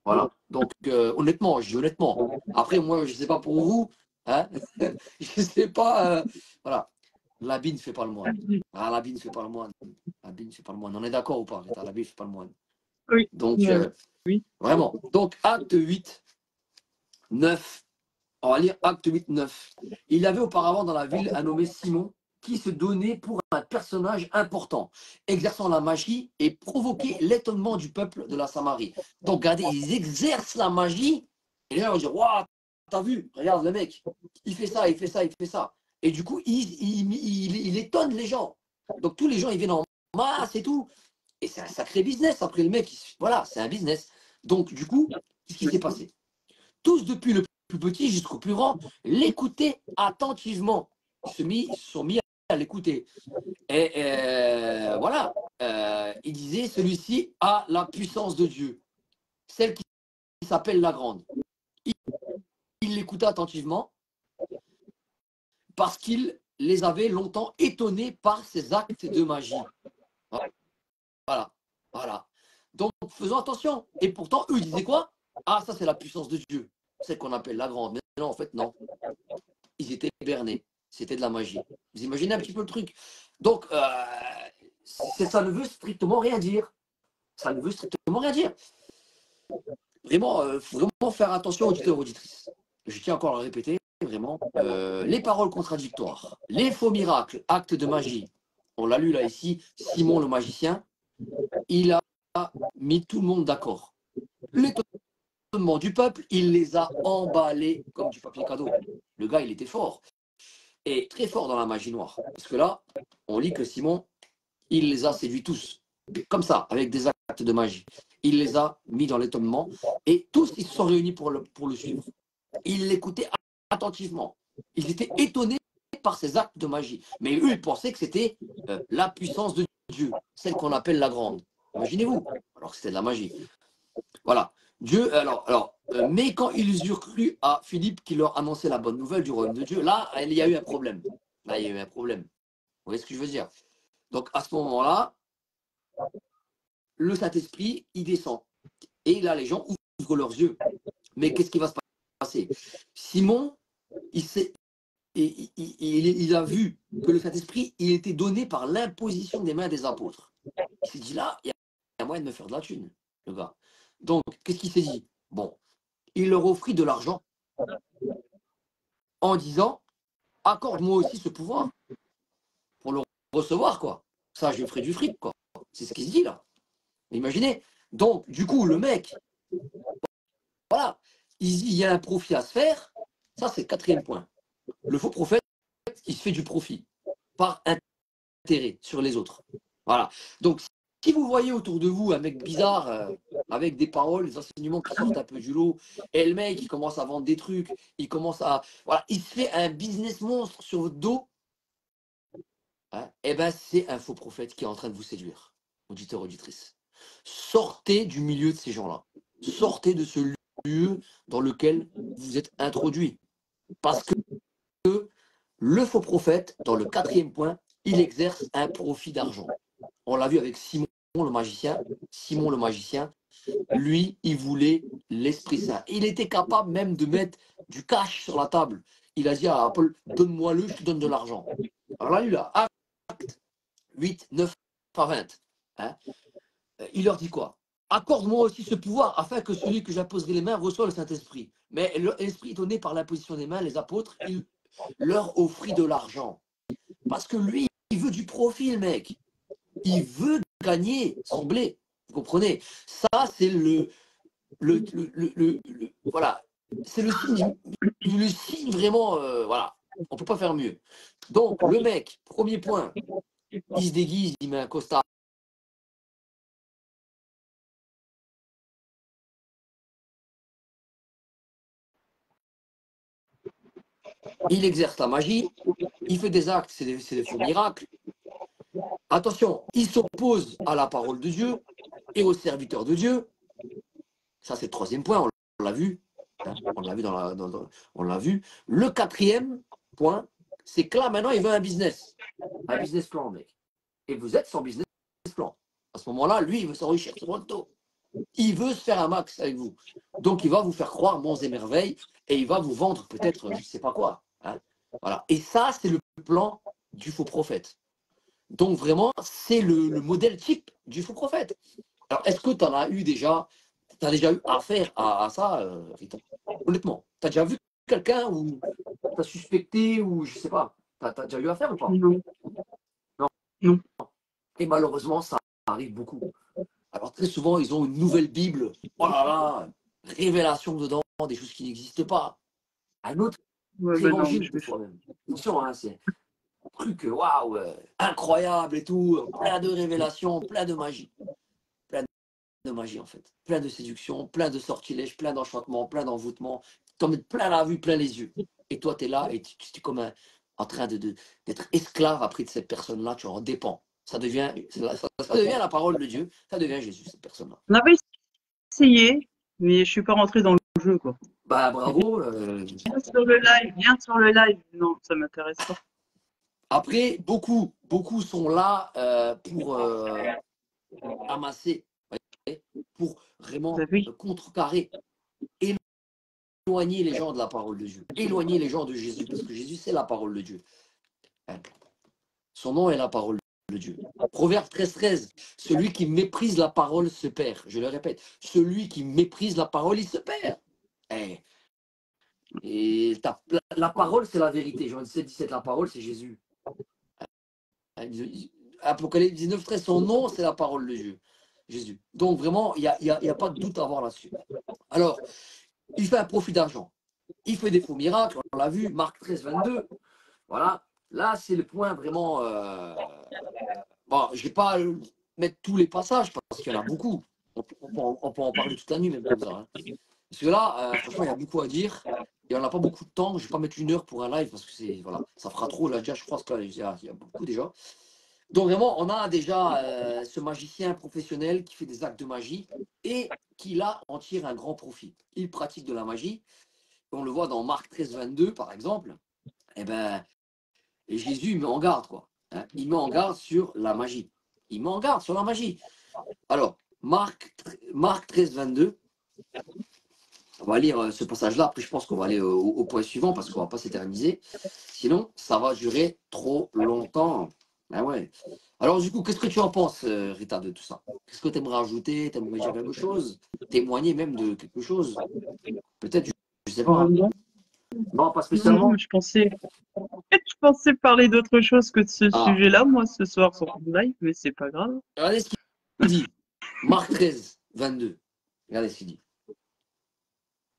Voilà. Donc, honnêtement, je dis honnêtement. Après, moi, je ne sais pas pour vous. Hein. Je ne sais pas. Voilà. L'habit ne fait pas le moine. Ah, l'habit ne fait pas le moine. L'habit ne fait pas le moine. On est d'accord ou pas? L'habit ne fait pas le moine. Oui. Donc, Oui. vraiment. Donc, acte 8, 9. On va lire acte 8, 9. Il y avait auparavant dans la ville un nommé Simon qui se donnait pour un personnage important, exerçant la magie et provoquait l'étonnement du peuple de la Samarie. Donc, regardez, ils exercent la magie et les gens vont dire waouh, t'as vu, regarde le mec, il fait ça, il fait ça, il fait ça. Et du coup, il étonne les gens. Donc, tous les gens, ils viennent en masse et tout. Et c'est un sacré business. Après, le mec, voilà, c'est un business. Donc, du coup, qu'est-ce qui s'est passé? Tous, depuis le plus petit jusqu'au plus grand, l'écoutaient attentivement. Ils se sont mis à l'écouter. Et voilà, il disait, celui-ci a la puissance de Dieu, celle qui s'appelle la grande. Il l'écoutait attentivement parce qu'il les avait longtemps étonnés par ses actes de magie. Voilà, voilà. Donc, faisons attention. Et pourtant, eux, ils disaient quoi? Ah, ça, c'est la puissance de Dieu. C'est qu'on appelle la grande. Mais non, en fait, non. Ils étaient bernés. C'était de la magie. Vous imaginez un petit peu le truc. Donc, ça ne veut strictement rien dire. Ça ne veut strictement rien dire. Vraiment, faut vraiment faire attention, auditeurs, auditrices. Je tiens encore à le répéter, vraiment. Les paroles contradictoires, les faux miracles, actes de magie. On l'a lu là ici, Simon le magicien, il a mis tout le monde d'accord. L'étonnement du peuple, il les a emballés comme du papier cadeau. Le gars, il était fort. Et très fort dans la magie noire. Parce que là, on lit que Simon, il les a séduits tous. Comme ça, avec des actes de magie. Il les a mis dans l'étonnement. Et tous, ils se sont réunis pour le suivre. Ils l'écoutaient attentivement. Ils étaient étonnés par ces actes de magie. Mais eux, ils pensaient que c'était la puissance de Dieu, celle qu'on appelle la grande. Imaginez-vous, alors que c'était de la magie. Voilà. Dieu, mais quand ils eurent cru à Philippe qui leur annonçait la bonne nouvelle du royaume de Dieu, là, il y a eu un problème. Là, il y a eu un problème. Vous voyez ce que je veux dire? Donc, à ce moment-là, le Saint-Esprit, il descend. Et là, les gens ouvrent leurs yeux. Mais qu'est-ce qui va se passer? Simon, il a vu que le Saint-Esprit, il était donné par l'imposition des mains des apôtres. Il s'est dit, là, il y a moyen de me faire de la thune, le gars. Donc, qu'est-ce qu'il s'est dit? Bon, il leur offrit de l'argent en disant, accorde-moi aussi ce pouvoir pour le recevoir, quoi. Ça, je lui ferai du fric, quoi. C'est ce qu'il se dit, là. Imaginez. Donc, du coup, le mec, voilà, il y a un profit à se faire. Ça, c'est le quatrième point. Le faux prophète, il se fait du profit par intérêt sur les autres. Voilà. Donc, si vous voyez autour de vous un mec bizarre, avec des paroles, des enseignements qui sortent un peu du lot, et le mec, il commence à vendre des trucs, il commence à... Voilà, il se fait un business monstre sur votre dos, hein, et ben c'est un faux prophète qui est en train de vous séduire, auditeur, auditrice. Sortez du milieu de ces gens-là. Sortez de ce lieu dans lequel vous êtes introduit. Parce que le faux prophète, dans le quatrième point, il exerce un profit d'argent. On l'a vu avec Simon le magicien. Simon le magicien, lui, il voulait l'Esprit Saint. Il était capable même de mettre du cash sur la table. Il a dit à Paul, donne-moi-le, je te donne de l'argent. Alors là, lui, là, acte 8, 9 à 20. Hein, il leur dit quoi? Accorde-moi aussi ce pouvoir afin que celui que j'imposerai les mains reçoive le Saint-Esprit. Mais l'Esprit donné par l'imposition des mains, les apôtres, il leur offrit de l'argent. Parce que lui, il veut du profit, le mec. Il veut gagner son blé. Vous comprenez? Ça, c'est voilà. C'est le signe vraiment, voilà. On ne peut pas faire mieux. Donc, le mec, premier point, il se déguise, il met un costard. Il exerce la magie, il fait des actes, c'est des faux miracles. Attention, il s'oppose à la parole de Dieu et aux serviteurs de Dieu. Ça, c'est le troisième point, on l'a vu. Hein, on l'a vu on l'a vu. Le quatrième point, c'est que là, maintenant, il veut un business plan, mec. Et vous êtes son business plan. À ce moment-là, lui, il veut s'enrichir sur votre dos. Il veut se faire un max avec vous. Donc, il va vous faire croire monts et merveilles et il va vous vendre peut-être, je ne sais pas quoi. Hein. Voilà. Et ça, c'est le plan du faux prophète. Donc, vraiment, c'est le modèle type du faux prophète. Alors, est-ce que tu en as eu déjà, tu as déjà eu affaire à ça, Rita? Honnêtement, tu as déjà vu quelqu'un ou tu as suspecté ou je ne sais pas, tu as déjà eu affaire ou pas? Non. Non. Non. Et malheureusement, ça arrive beaucoup. Alors très souvent, ils ont une nouvelle Bible. Oh là là, révélation dedans, des choses qui n'existent pas. Un autre Ouais, bah non, évangile, des fois même. Attention, hein, c'est un truc, waouh, incroyable et tout, plein de révélations, plein de magie. Plein de magie, en fait. Plein de séduction, plein de sortilèges, plein d'enchantements, plein d'envoûtements. T'en mets plein la vue, plein les yeux. Et toi, tu es là et tu es comme en train d'être esclave après de cette personne-là, tu en dépends. Ça devient la parole de Dieu, ça devient Jésus, cette personne-là. On avait essayé, mais je suis pas rentrée dans le jeu, quoi. Bah bravo. Viens sur le live. Non, ça m'intéresse pas. Après, beaucoup sont là pour amasser, pour vraiment Oui. contrecarrer, éloigner les gens de la parole de Dieu, éloigner les gens de Jésus, parce que Jésus, c'est la parole de Dieu. Hein. Son nom est la parole de Dieu. Proverbe 13, celui qui méprise la parole se perd. Je le répète, celui qui méprise la parole, il se perd. Hein. Et la parole, c'est la vérité. Jean 17, la parole, c'est Jésus. Apocalypse 19, 13, son nom, c'est la parole de Dieu, Jésus. Donc vraiment, il n'y a pas de doute à avoir là-dessus. Alors, il fait un profit d'argent. Il fait des faux miracles, on l'a vu, Marc 13, 22. Voilà, là, c'est le point vraiment... Bon, je ne vais pas mettre tous les passages, parce qu'il y en a beaucoup. On peut en parler toute la nuit, même comme ça. Hein. Parce que là, franchement, il y a beaucoup à dire. Et on n'a pas beaucoup de temps. Je ne vais pas mettre 1 heure pour un live, parce que voilà, ça fera trop. Là, déjà, je pense qu'il y a beaucoup déjà. Donc vraiment, on a déjà ce magicien professionnel qui fait des actes de magie et qui là en tire un grand profit. Il pratique de la magie. On le voit dans Marc 13, 22 par exemple. Eh ben, et Jésus met en garde quoi. Hein, il met en garde sur la magie. Il met en garde sur la magie. Alors Marc 13, 22. On va lire ce passage-là. Après, je pense qu'on va aller au point suivant parce qu'on ne va pas s'éterniser. Sinon, ça va durer trop longtemps. Ah ouais. Alors, du coup, qu'est-ce que tu en penses, Rita, de tout ça? Qu'est-ce que tu aimerais ajouter? Tu aimerais dire quelque chose? Témoigner même de quelque chose? Peut-être, je ne sais pas. Hein. Non, Non, pas non, spécialement. je pensais parler d'autre chose que de ce Ah, sujet-là, moi, ce soir sur le live, mais c'est pas grave. regardez ce qu'il dit. Marc 13, 22. Regardez ce qu'il dit.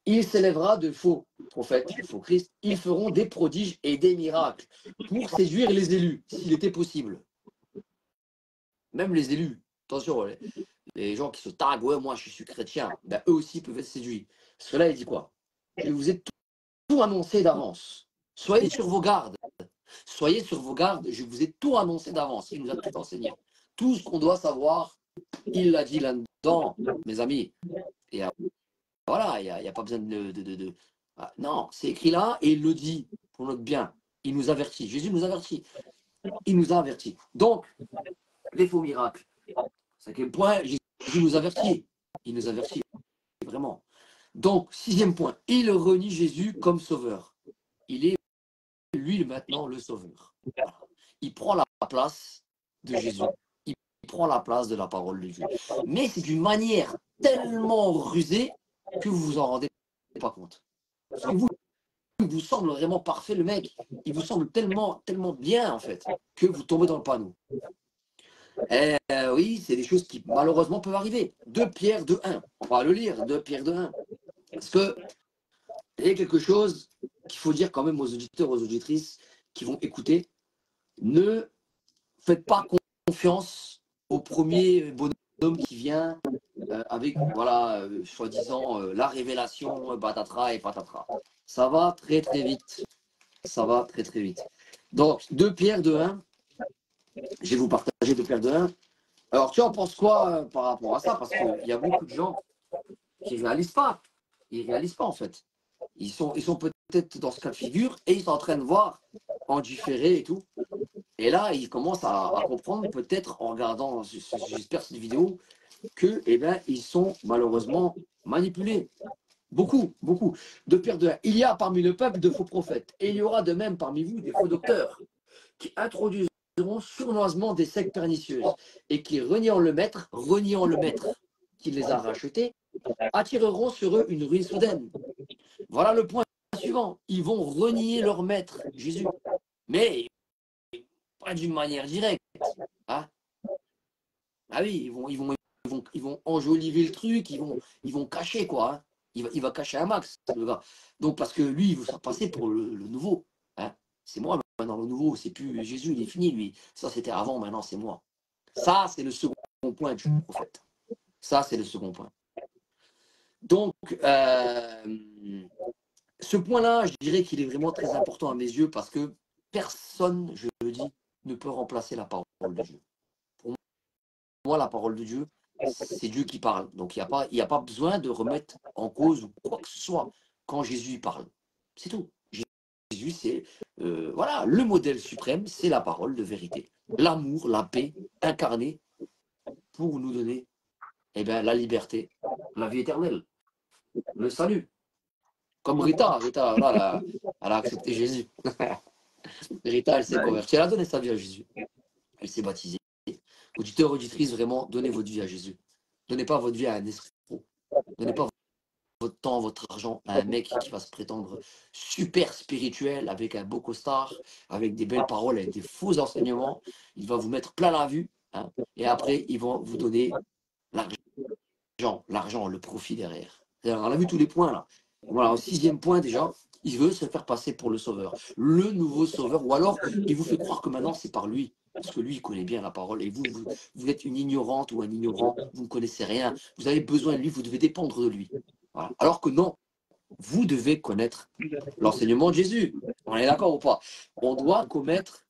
Il s'élèvera de faux prophètes, de faux Christ. Ils feront des prodiges et des miracles pour séduire les élus, s'il était possible. Même les élus. Attention, les gens qui se taguent, ouais, moi je suis chrétien, ben, eux aussi peuvent être séduits. Parce que là, il dit quoi? Je vous ai tout annoncé d'avance. Soyez sur vos gardes. Soyez sur vos gardes, je vous ai tout annoncé d'avance. Il nous a tout enseigné. Tout ce qu'on doit savoir, il l'a dit là-dedans, mes amis. Et voilà, il n'y a pas besoin de... Ah, non, c'est écrit là et il le dit pour notre bien. Il nous avertit. Jésus nous avertit. Il nous a avertis. Donc, les faux miracles. Cinquième point, Jésus nous avertit. Il nous avertit, vraiment. Donc, sixième point, il renie Jésus comme sauveur. Il est, lui, maintenant, le sauveur. Voilà. Il prend la place de Jésus. Il prend la place de la parole de Dieu. Mais c'est d'une manière tellement rusée que vous vous en rendez pas compte. Parce que vous, il vous semble vraiment parfait, le mec. Il vous semble tellement, tellement bien, en fait, que vous tombez dans le panneau. Oui, c'est des choses qui, malheureusement, peuvent arriver. 2 Pierre 2:1. On va le lire, 2 Pierre 2:1. Parce que il y a quelque chose qu'il faut dire quand même aux auditeurs, aux auditrices qui vont écouter. Ne faites pas confiance au premier bonhomme qui vient avec, voilà, soi-disant, la révélation, patatras et patatras. Ça va très, très vite. Ça va très, très vite. Donc, 2 Pierre 2:1. Je vais vous partager 2 Pierre 2:1. Alors, tu en penses quoi par rapport à ça? Parce qu'il y a beaucoup de gens qui ne réalisent pas. Ils ne réalisent pas, en fait. Ils sont peut-être dans ce cas de figure et ils sont en train de voir en différé et tout. Et là, ils commencent à comprendre, peut-être en regardant, j'espère, cette vidéo, que, eh ben, ils sont malheureusement manipulés. Beaucoup, beaucoup. De Pierre 2:1. Il y a parmi le peuple de faux prophètes, et il y aura de même parmi vous des faux docteurs, qui introduiront sournoisement des sectes pernicieuses, et qui, reniant le maître qui les a rachetés, attireront sur eux une ruine soudaine. Voilà le point suivant. Ils vont renier leur maître, Jésus. Mais pas d'une manière directe. Hein? Ah oui, ils vont enjoliver le truc, ils vont cacher, quoi. Hein? Il va cacher un max, le gars. Donc, parce que lui, il veut se passer pour le nouveau. Hein? C'est moi maintenant, le nouveau. C'est plus Jésus, il est fini, lui. Ça, c'était avant, maintenant, c'est moi. Ça, c'est le second point du prophète. Ça, c'est le second point. Donc, ce point-là, je dirais qu'il est vraiment très important à mes yeux parce que personne, je le dis, ne peut remplacer la parole de Dieu. Pour moi, la parole de Dieu, c'est Dieu qui parle. Donc, il n'y a pas besoin de remettre en cause ou quoi que ce soit quand Jésus parle. C'est tout. Jésus, c'est voilà, le modèle suprême, c'est la parole de vérité. L'amour, la paix, incarnée pour nous donner eh bien, la liberté, la vie éternelle, le salut. Comme Rita, là, elle a accepté Jésus. Rita, elle s'est convertie. Elle a donné sa vie à Jésus. Elle s'est baptisée. Auditeurs, auditrices, vraiment, donnez votre vie à Jésus. Donnez pas votre vie à un escroc. Donnez pas votre temps, votre argent à un mec qui va se prétendre super spirituel, avec un beau costard, avec des belles paroles, avec des faux enseignements. Il va vous mettre plein la vue. Hein, et après, ils vont vous donner l'argent, le profit derrière. On a vu tous les points là. Voilà, au sixième point déjà, il veut se faire passer pour le sauveur, le nouveau sauveur, ou alors il vous fait croire que maintenant c'est par lui, parce que lui il connaît bien la parole, et vous êtes une ignorante ou un ignorant, vous ne connaissez rien, vous avez besoin de lui, vous devez dépendre de lui. Voilà. Alors que non, vous devez connaître l'enseignement de Jésus. On est d'accord ou pas? On doit connaître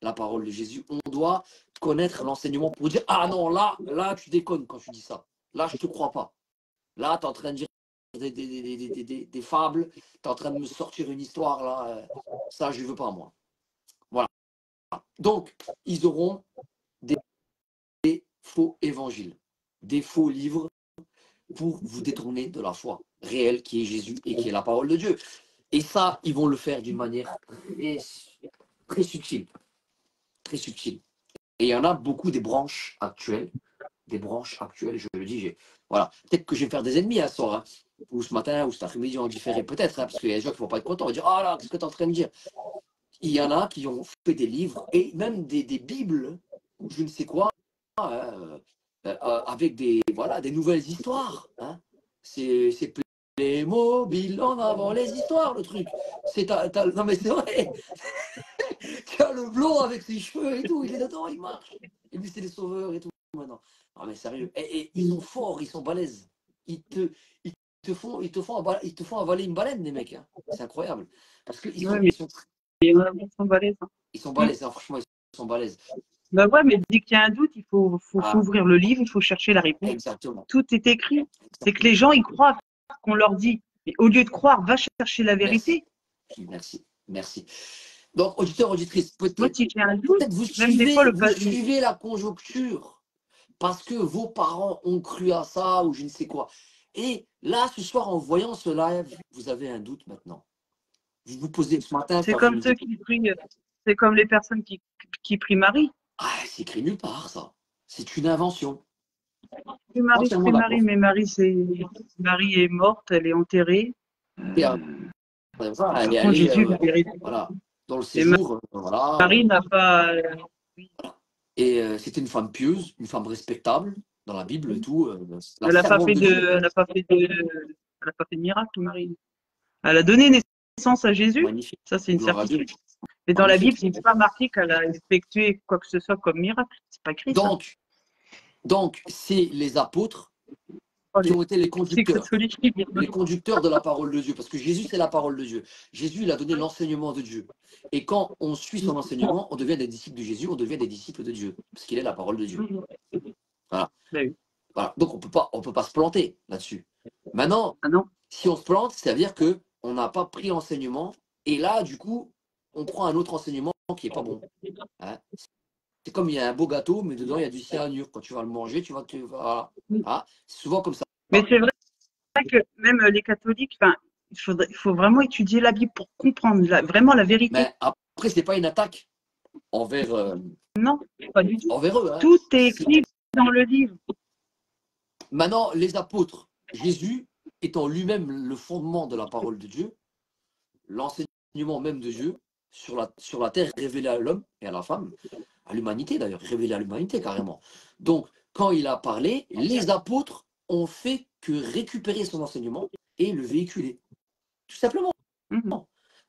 la parole de Jésus, on doit connaître l'enseignement pour dire, ah non, là tu déconnes quand tu dis ça, là je ne te crois pas. Là, tu es en train de dire des fables, tu es en train de me sortir une histoire, là, ça, je ne veux pas, moi. Voilà. Donc, ils auront des faux évangiles, des faux livres pour vous détourner de la foi réelle qui est Jésus et qui est la parole de Dieu. Et ça, ils vont le faire d'une manière très, très subtile. Très subtile. Et il y en a beaucoup des branches actuelles, je le dis, voilà. Peut-être que je vais faire des ennemis à ce soir, hein, ou ce matin, ou cet après-midi en différé, peut-être, hein, parce qu'il y a des gens qui ne vont pas être contents, on va dire, ah là, qu'est-ce que tu es en train de dire? Il y en a qui ont fait des livres, et même des bibles, ou je ne sais quoi, avec voilà, des nouvelles histoires. Hein. C'est Playmobil en avant les histoires, le truc. Non mais c'est vrai. Tu as le blond avec ses cheveux et tout, il est dedans, il marche. Et puis c'est les sauveurs et tout maintenant. Non mais sérieux. Et ils sont forts, ils sont balèzes. Ils te font avaler une baleine, les mecs. Hein. C'est incroyable. Parce qu'ils sont balèzes. Hein. Ils sont balèzes, hein, franchement, ils sont balèzes. Bah ouais, mais dès qu'il y a un doute, il faut ouvrir le livre, il faut chercher la réponse. Exactement. Tout est écrit. C'est que les gens, ils croient qu'on leur dit. Mais au lieu de croire, va chercher la vérité. Merci. Donc, auditeurs, auditrices, Moi, si j'ai un doute, peut-être même des fois, vous suivez la conjoncture parce que vos parents ont cru à ça ou je ne sais quoi. Et là, ce soir, en voyant ce live, vous avez un doute maintenant. Vous vous posez ce matin, c'est ça vous comme le ceux dit. qui prient, c'est comme les personnes qui prient Marie. Ah, c'est écrit nulle part, ça. C'est une invention. Je Entièrement prie Marie, d'accord. mais Marie est morte, elle est enterrée. Et, Euh, voilà, elle par est contre, allée Jésus l'a vérité. voilà, dans le Et séjour. Voilà. Marie n'a pas. Et c'était une femme pieuse, une femme respectable dans la Bible et tout. La Elle n'a pas servante fait de de, Dieu. elle n'a pas fait de, elle n'a pas fait de miracle, Marie. Elle a donné naissance à Jésus. Magnifique. Ça, c'est une Gloire à Dieu. certitude. Mais dans la Bible, Magnifique. il n'est pas marqué qu'elle a effectué quoi que ce soit comme miracle. C'est pas écrit ça. Donc c'est les apôtres Oh, qui ont été les les conducteurs. catholiques qui disent Les conducteurs de la parole de Dieu. Parce que Jésus, c'est la parole de Dieu. Jésus, il a donné l'enseignement de Dieu. Et quand on suit son enseignement, on devient des disciples de Jésus, on devient des disciples de Dieu. Parce qu'il est la parole de Dieu. Voilà. Ben oui. Voilà. Donc on peut pas se planter là-dessus. Maintenant, Ah non. si on se plante, c'est-à-dire qu'on n'a pas pris l'enseignement. Et là, du coup, on prend un autre enseignement qui n'est pas bon. Hein. C'est comme il y a un beau gâteau, mais dedans, il y a du cyanure. Quand tu vas le manger, voilà. Voilà. C'est souvent comme ça. Mais c'est vrai que même les catholiques, enfin, il faut vraiment étudier la Bible pour comprendre vraiment la vérité. Mais après, c'est pas une attaque envers, Non, pas du tout. envers eux. Hein. Tout est écrit dans le livre. Maintenant, les apôtres, Jésus étant lui-même le fondement de la parole de Dieu, l'enseignement même de Dieu sur la terre révélé à l'homme et à la femme, à l'humanité d'ailleurs, révélé à l'humanité carrément. Donc, quand il a parlé, les apôtres ont fait que récupérer son enseignement et le véhiculer. Tout simplement.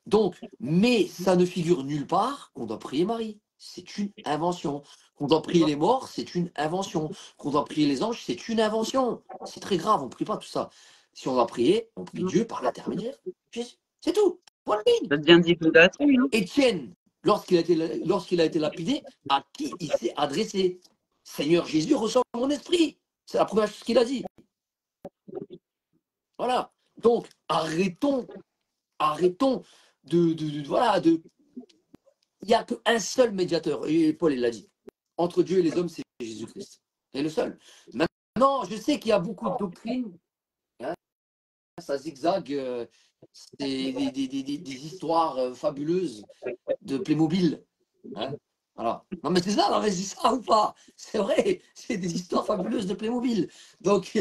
Donc, mais ça ne figure nulle part qu'on doit prier Marie. C'est une invention. Qu'on doit prier les morts, c'est une invention. Qu'on doit prier les anges, c'est une invention. C'est très grave, on ne prie pas tout ça. Si on doit prier, on prie Dieu par l'intermédiaire. C'est tout. Voilà. Ça devient d'idolâtrie. Hein. Étienne, lorsqu'il a été lapidé, à qui il s'est adressé? Seigneur Jésus, reçois mon esprit. C'est la première chose qu'il a dit. Voilà. Donc, arrêtons voilà, il n'y a qu'un seul médiateur, et Paul il l'a dit, entre Dieu et les hommes, c'est Jésus-Christ. C'est le seul. Maintenant, je sais qu'il y a beaucoup de doctrines, hein, ça zigzague, c'est des histoires fabuleuses de Playmobil. Hein, voilà. Non mais c'est ça, non mais c'est ça ou pas? C'est vrai, c'est des histoires fabuleuses de Playmobil. Donc,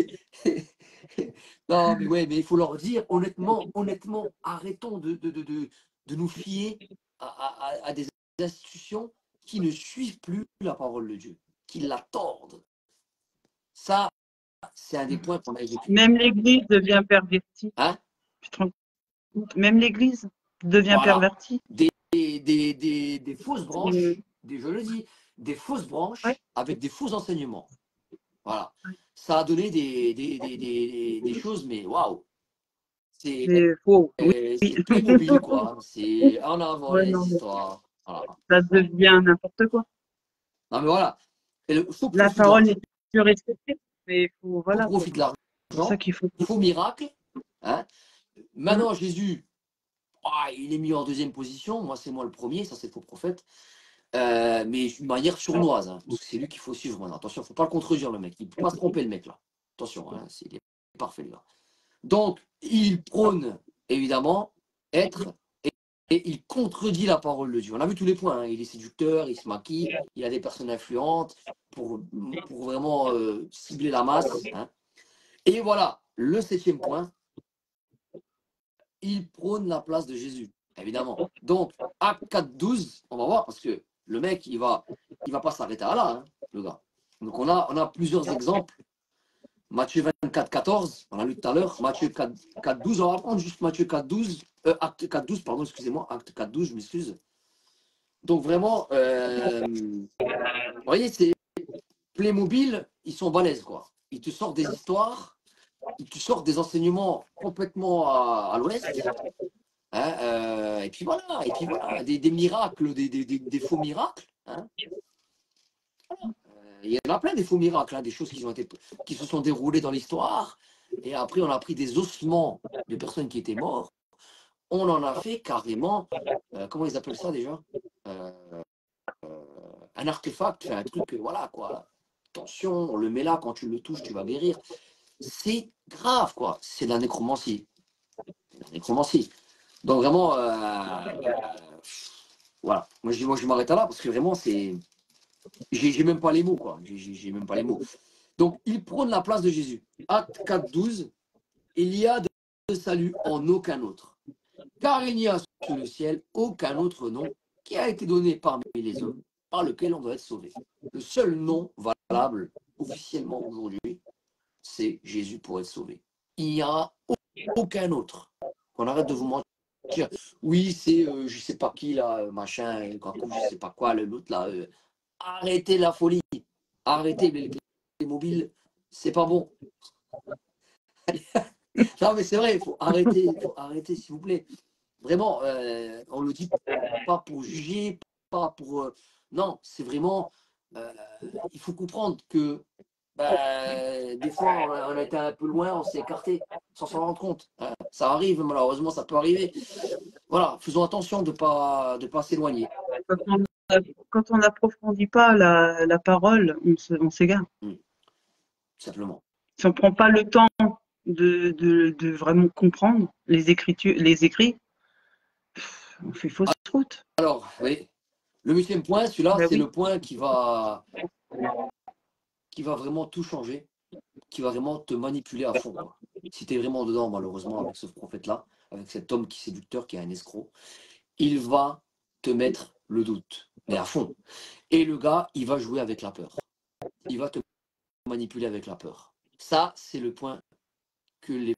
non mais ouais, mais il faut leur dire honnêtement, arrêtons de nous fier à des institutions qui ne suivent plus la parole de Dieu, qui la tordent. Ça, c'est un des points qu'on a évoqués. Même l'Église devient pervertie. Hein? Même l'Église devient pervertie. Des fausses branches, je le dis, des fausses branches avec des faux enseignements. Voilà. Ça a donné des choses, mais waouh! C'est faux. c'est Playmobil, quoi. C'est en avant les histoires. Voilà. Ça devient n'importe quoi. Non, mais voilà. La parole n'est plus respectée. Mais il faut, voilà. Faut profiter de l'argent. C'est ça qu'il faut. Faux miracle. Hein. Maintenant, Jésus, il est mis en deuxième position. Moi, c'est moi le premier. Ça, c'est le faux prophète. Mais d'une manière sournoise. Hein, parce que c'est lui qu'il faut suivre maintenant. Attention, il ne faut pas le contredire, le mec. Il ne peut pas se tromper, le mec, là. Attention, hein, il est parfait, le gars. Donc, il prône, évidemment, être, et il contredit la parole de Dieu. On a vu tous les points. Hein. Il est séducteur, il se maquille, il a des personnes influentes pour vraiment cibler la masse. Hein. Et voilà, le 7e point, il prône la place de Jésus, évidemment. Donc, Acte 4.12, on va voir, parce que le mec, il va pas s'arrêter à là, hein, le gars. Donc, on a plusieurs exemples. Matthieu 24.14, on l'a lu tout à l'heure. Matthieu 4.12, on va prendre juste Matthieu 4.12, Acte 4.12, pardon, excusez-moi, Acte 4.12, je m'excuse. Donc, vraiment, vous voyez, c'est Playmobil, ils sont balèzes, quoi. Ils te sortent des histoires, ils te sortent des enseignements complètement à l'ouest. Hein, et puis voilà, des miracles, des faux miracles. Hein. Voilà. Il y en a plein des faux miracles, hein, des choses qui se sont déroulées dans l'histoire. Et après, on a pris des ossements de personnes qui étaient mortes. on en a fait carrément, comment ils appellent ça déjà? Euh, un artefact, un truc, voilà quoi. Attention, on le met là, quand tu le touches, tu vas guérir. C'est grave, quoi. C'est de la nécromancie. C'est de la nécromancie. Donc vraiment, voilà. Moi, je m'arrête là parce que vraiment, c'est. J'ai même pas les mots, quoi. J'ai même pas les mots. Donc, il prône la place de Jésus. Acte 4:12, il y a de salut en aucun autre. Car il n'y a sous le ciel aucun autre nom qui a été donné parmi les hommes par lequel on doit être sauvé. Le seul nom valable officiellement aujourd'hui, c'est Jésus pour être sauvé. Il n'y a aucun autre. On arrête de vous mentir. Oui, c'est je sais pas qui là, machin, Kakou, je sais pas quoi, l'autre là. Arrêtez la folie. Arrêtez les mobiles, c'est pas bon. Non mais c'est vrai, il faut arrêter s'il vous plaît. Vraiment, on le dit pas pour juger, pas pour. Non, c'est vraiment. Il faut comprendre que des fois, on a été un peu loin, on s'est écarté sans s'en rendre compte. Ça arrive, malheureusement, ça peut arriver. Voilà, faisons attention de pas s'éloigner. Quand on n'approfondit pas la parole, on s'égare. Simplement. Si on ne prend pas le temps de vraiment comprendre les écrits, on fait fausse route. Alors, oui, le 8e point, celui-là, Ben c'est oui. le point qui va vraiment tout changer, qui va vraiment te manipuler à fond, quoi. Si tu es vraiment dedans, malheureusement, avec ce prophète-là, avec cet homme qui est séducteur, qui est un escroc, il va te mettre le doute, mais à fond. Et le gars, il va jouer avec la peur. Il va te manipuler avec la peur. Ça, c'est le point que les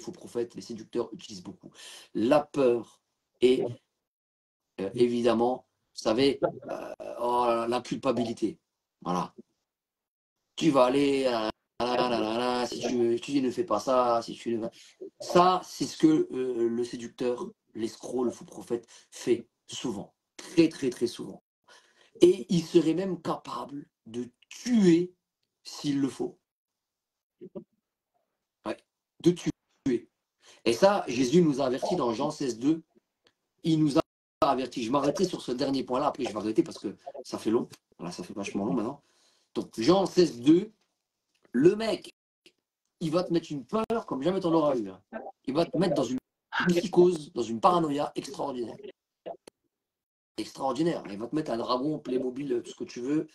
faux prophètes, les séducteurs utilisent beaucoup. La peur et évidemment, vous savez, la culpabilité. Voilà. Tu vas aller, si tu ne fais pas ça, si tu ne... Ça, c'est ce que le séducteur, l'escroc, le faux prophète fait souvent. Très, très, très souvent. Et il serait même capable de tuer s'il le faut. Ouais, de tuer. Et ça, Jésus nous a avertis dans Jean 16:2. Il nous a avertis. Je m'arrêterai sur ce dernier point-là. Après, je vais arrêter parce que ça fait long. Voilà, ça fait vachement long maintenant. Donc, Jean 16:2, le mec, il va te mettre une peur comme jamais t'en auras eu. Hein. Il va te mettre dans une psychose, dans une paranoïa extraordinaire. Extraordinaire. Il va te mettre un dragon, Playmobil, tout ce que tu veux.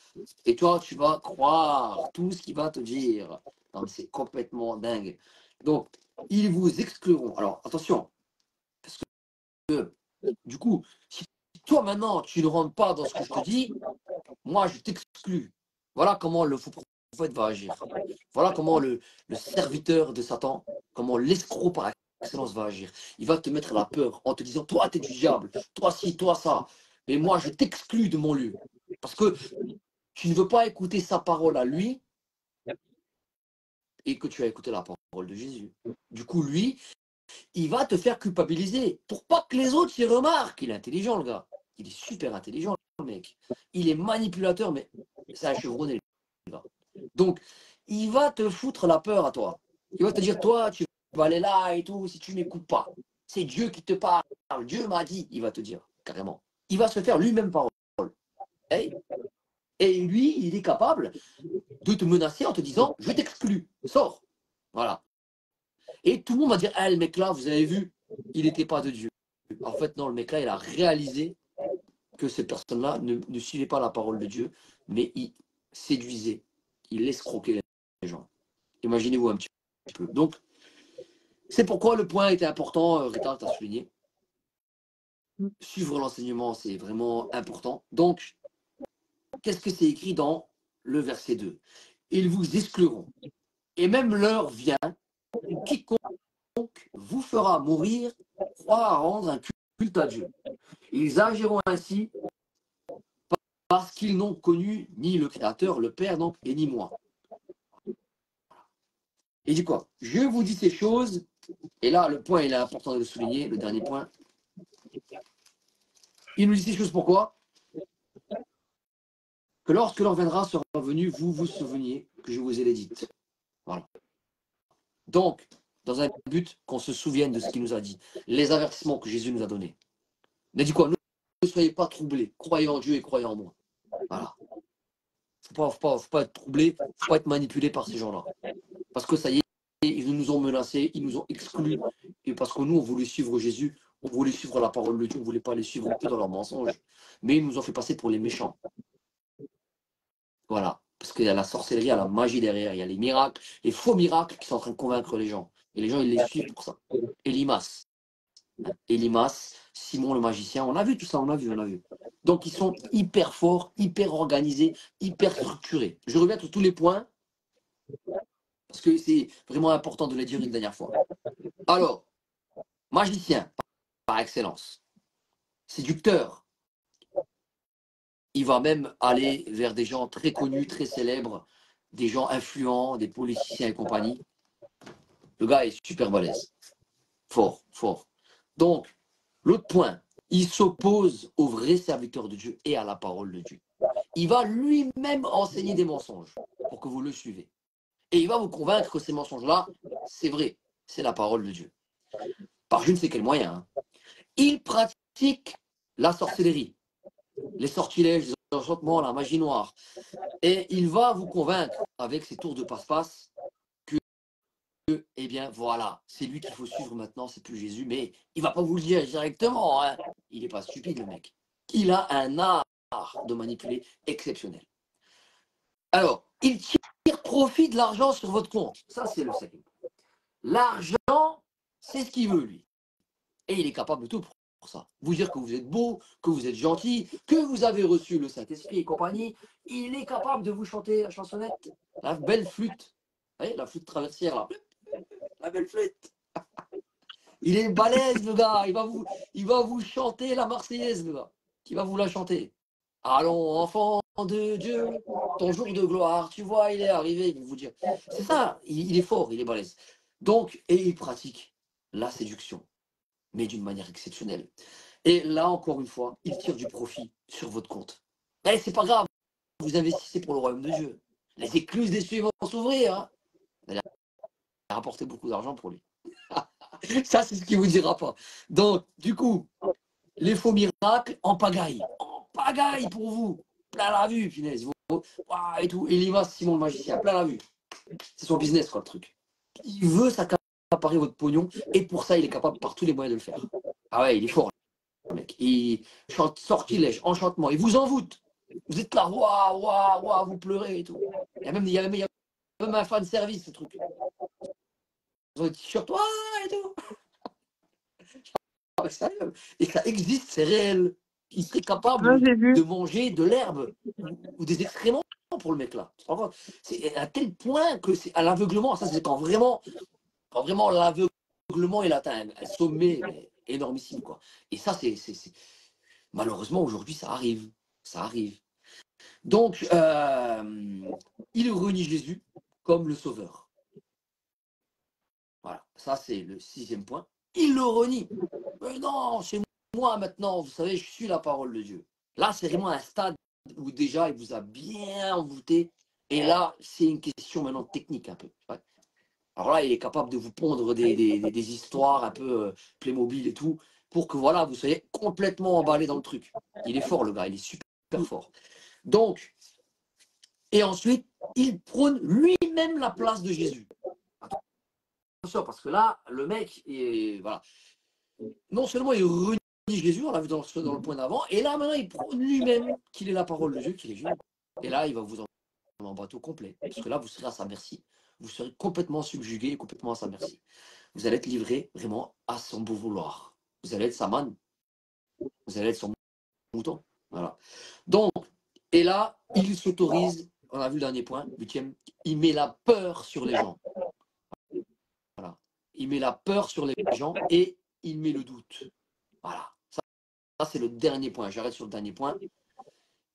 Et toi, tu vas croire tout ce qu'il va te dire. Non, mais c'est complètement dingue. Donc, ils vous excluront. Alors, attention. Parce que, du coup, si toi, maintenant, tu ne rentres pas dans ce que je te dis, moi, je t'exclus. Voilà comment le faux prophète va agir. Voilà comment le serviteur de Satan, comment l'escroc par excellence va agir. Il va te mettre la peur en te disant, toi, t'es du diable, toi, ci, toi, ça. Mais moi, je t'exclus de mon lieu. Parce que tu ne veux pas écouter sa parole à lui et que tu as écouté la parole de Jésus. Du coup, lui, il va te faire culpabiliser pour pas que les autres s'y remarquent. Il est intelligent, le gars. Il est super intelligent, le mec. Il est manipulateur, mais c'est un chevronné, le gars. Donc, il va te foutre la peur à toi. Il va te dire, toi, tu vas aller là et tout, si tu m'écoutes pas. C'est Dieu qui te parle. Dieu m'a dit, il va te dire, carrément. Il va se faire lui-même parole. Et lui, il est capable de te menacer en te disant, je t'exclus, sors. Voilà. Et tout le monde va dire, ah, le mec là, vous avez vu, il n'était pas de Dieu. En fait, non, le mec là, il a réalisé que ces personnes-là ne suivaient pas la parole de Dieu, mais il séduisait, il escroquait les gens. Imaginez-vous un petit peu. Donc, c'est pourquoi le point était important, Rita, tu as souligné. Suivre l'enseignement, c'est vraiment important. Donc, qu'est-ce que c'est écrit dans le verset 2? Ils vous excluront. Et même l'heure vient où quiconque vous fera mourir croira rendre un culte à Dieu. Ils agiront ainsi parce qu'ils n'ont connu ni le Créateur, le Père, donc, et ni moi. Il dit quoi? Je vous dis ces choses, et là, le point, il est important de le souligner, le dernier point. Il nous dit ces choses pourquoi? Que lorsque l'heure viendra, sera venu, vous vous souveniez que je vous ai les dites. Voilà. Donc, dans un but qu'on se souvienne de ce qu'il nous a dit, les avertissements que Jésus nous a donnés. Il a dit quoi? Ne soyez pas troublés, croyez en Dieu et croyez en moi. Voilà. Faut pas être troublé, faut pas être manipulé par ces gens-là. Parce que ça y est, ils nous ont menacés, ils nous ont exclus. Et parce que nous, on voulait suivre Jésus, on voulait suivre la parole de Dieu, on ne voulait pas les suivre que dans leurs mensonges. Mais ils nous ont fait passer pour les méchants. Voilà. Parce qu'il y a la sorcellerie, il y a la magie derrière, il y a les miracles, les faux miracles qui sont en train de convaincre les gens. Et les gens, ils les suivent pour ça. Elimas, Simon le magicien, on a vu tout ça, on a vu. Donc ils sont hyper forts, hyper organisés, hyper structurés. Je reviens sur tous les points, parce que c'est vraiment important de les dire une dernière fois. Alors, magicien, par excellence. Séducteur. Il va même aller vers des gens très connus, très célèbres, des gens influents, des politiciens et compagnie. Le gars est super balèze. Fort, fort. Donc, l'autre point, il s'oppose aux vrais serviteurs de Dieu et à la parole de Dieu. Il va lui-même enseigner des mensonges pour que vous le suivez. Et il va vous convaincre que ces mensonges-là, c'est vrai, c'est la parole de Dieu. Par je ne sais quel moyen. Hein. Il pratique la sorcellerie, les sortilèges, les enchantements, la magie noire. Et il va vous convaincre avec ses tours de passe-passe que, eh bien, voilà, c'est lui qu'il faut suivre maintenant, c'est plus Jésus, mais il ne va pas vous le dire directement. Hein. Il n'est pas stupide, le mec. Il a un art de manipuler exceptionnel. Alors, il tire profit de l'argent sur votre compte. Ça, c'est le second. L'argent, c'est ce qu'il veut, lui. Et il est capable de tout pour ça. Vous dire que vous êtes beau, que vous êtes gentil, que vous avez reçu le Saint-Esprit et compagnie. Il est capable de vous chanter la chansonnette, la belle flûte. Vous voyez, la flûte traversière, là. La belle flûte. Il est balèze, le gars. Il va vous chanter la Marseillaise, le gars. Il va vous la chanter. Allons, enfant de Dieu, ton jour de gloire, tu vois, il est arrivé, il va vous dire. C'est ça, il est fort, il est balèze. Donc, et il pratique la séduction, mais d'une manière exceptionnelle. Et là, encore une fois, il tire du profit sur votre compte. Et c'est pas grave, vous investissez pour le royaume de Dieu. Les écluses des cieux vont s'ouvrir. Hein. Vous allez rapporter beaucoup d'argent pour lui. Ça, c'est ce qu'il vous dira pas. Donc, du coup, les faux miracles en pagaille. En pagaille pour vous. Plein la vue, punaise. Et tout. Et il y va, Simon le magicien. Plein la vue. C'est son business, quoi, le truc. Il veut s'accaparer votre pognon. Et pour ça, il est capable par tous les moyens de le faire. Ah ouais, il est fort, le mec. Il chante sortilège, enchantement. Il vous envoûte. Vous êtes là, waouh, waouh, waouh, vous pleurez et tout. Il y a même un fan service, ce truc. Ils ont des t-shirts, waouh, et tout. Et ça existe, c'est réel. Il serait capable de manger de l'herbe ou des excréments pour le mec là. C'est à tel point que c'est à l'aveuglement. Ça, c'est quand vraiment l'aveuglement il atteint un sommet énormissime, quoi. Et ça, c'est malheureusement aujourd'hui, ça arrive. Ça arrive. Donc, il renie Jésus comme le sauveur. Voilà, ça c'est le 6e point. Il le renie. Mais non, c'est moi maintenant, vous savez, je suis la parole de Dieu. Là, c'est vraiment un stade où déjà il vous a bien envoûté. Et là, c'est une question maintenant technique un peu. Ouais. Alors là, il est capable de vous pondre des histoires un peu Playmobil et tout, pour que voilà, vous soyez complètement emballé dans le truc. Il est fort, le gars, il est super fort. Donc, et ensuite, il prône lui-même la place de Jésus. Attention, parce que là, le mec, voilà. Non seulement il renie Jésus, on l'a vu dans le point d'avant, et là maintenant il prône lui-même qu'il est la parole de Dieu, qu'il est Dieu. Et là il va vous en bateau complet, parce que là vous serez à sa merci. Vous serez complètement subjugué et complètement à sa merci. Vous allez être livré vraiment à son beau vouloir. Vous allez être sa manne. Vous allez être son mouton. Voilà. Donc, et là, il s'autorise, on a vu le dernier point, 8e, il met la peur sur les gens. Voilà. Il met la peur sur les gens et il met le doute. Voilà. Ça, c'est le dernier point. J'arrête sur le dernier point.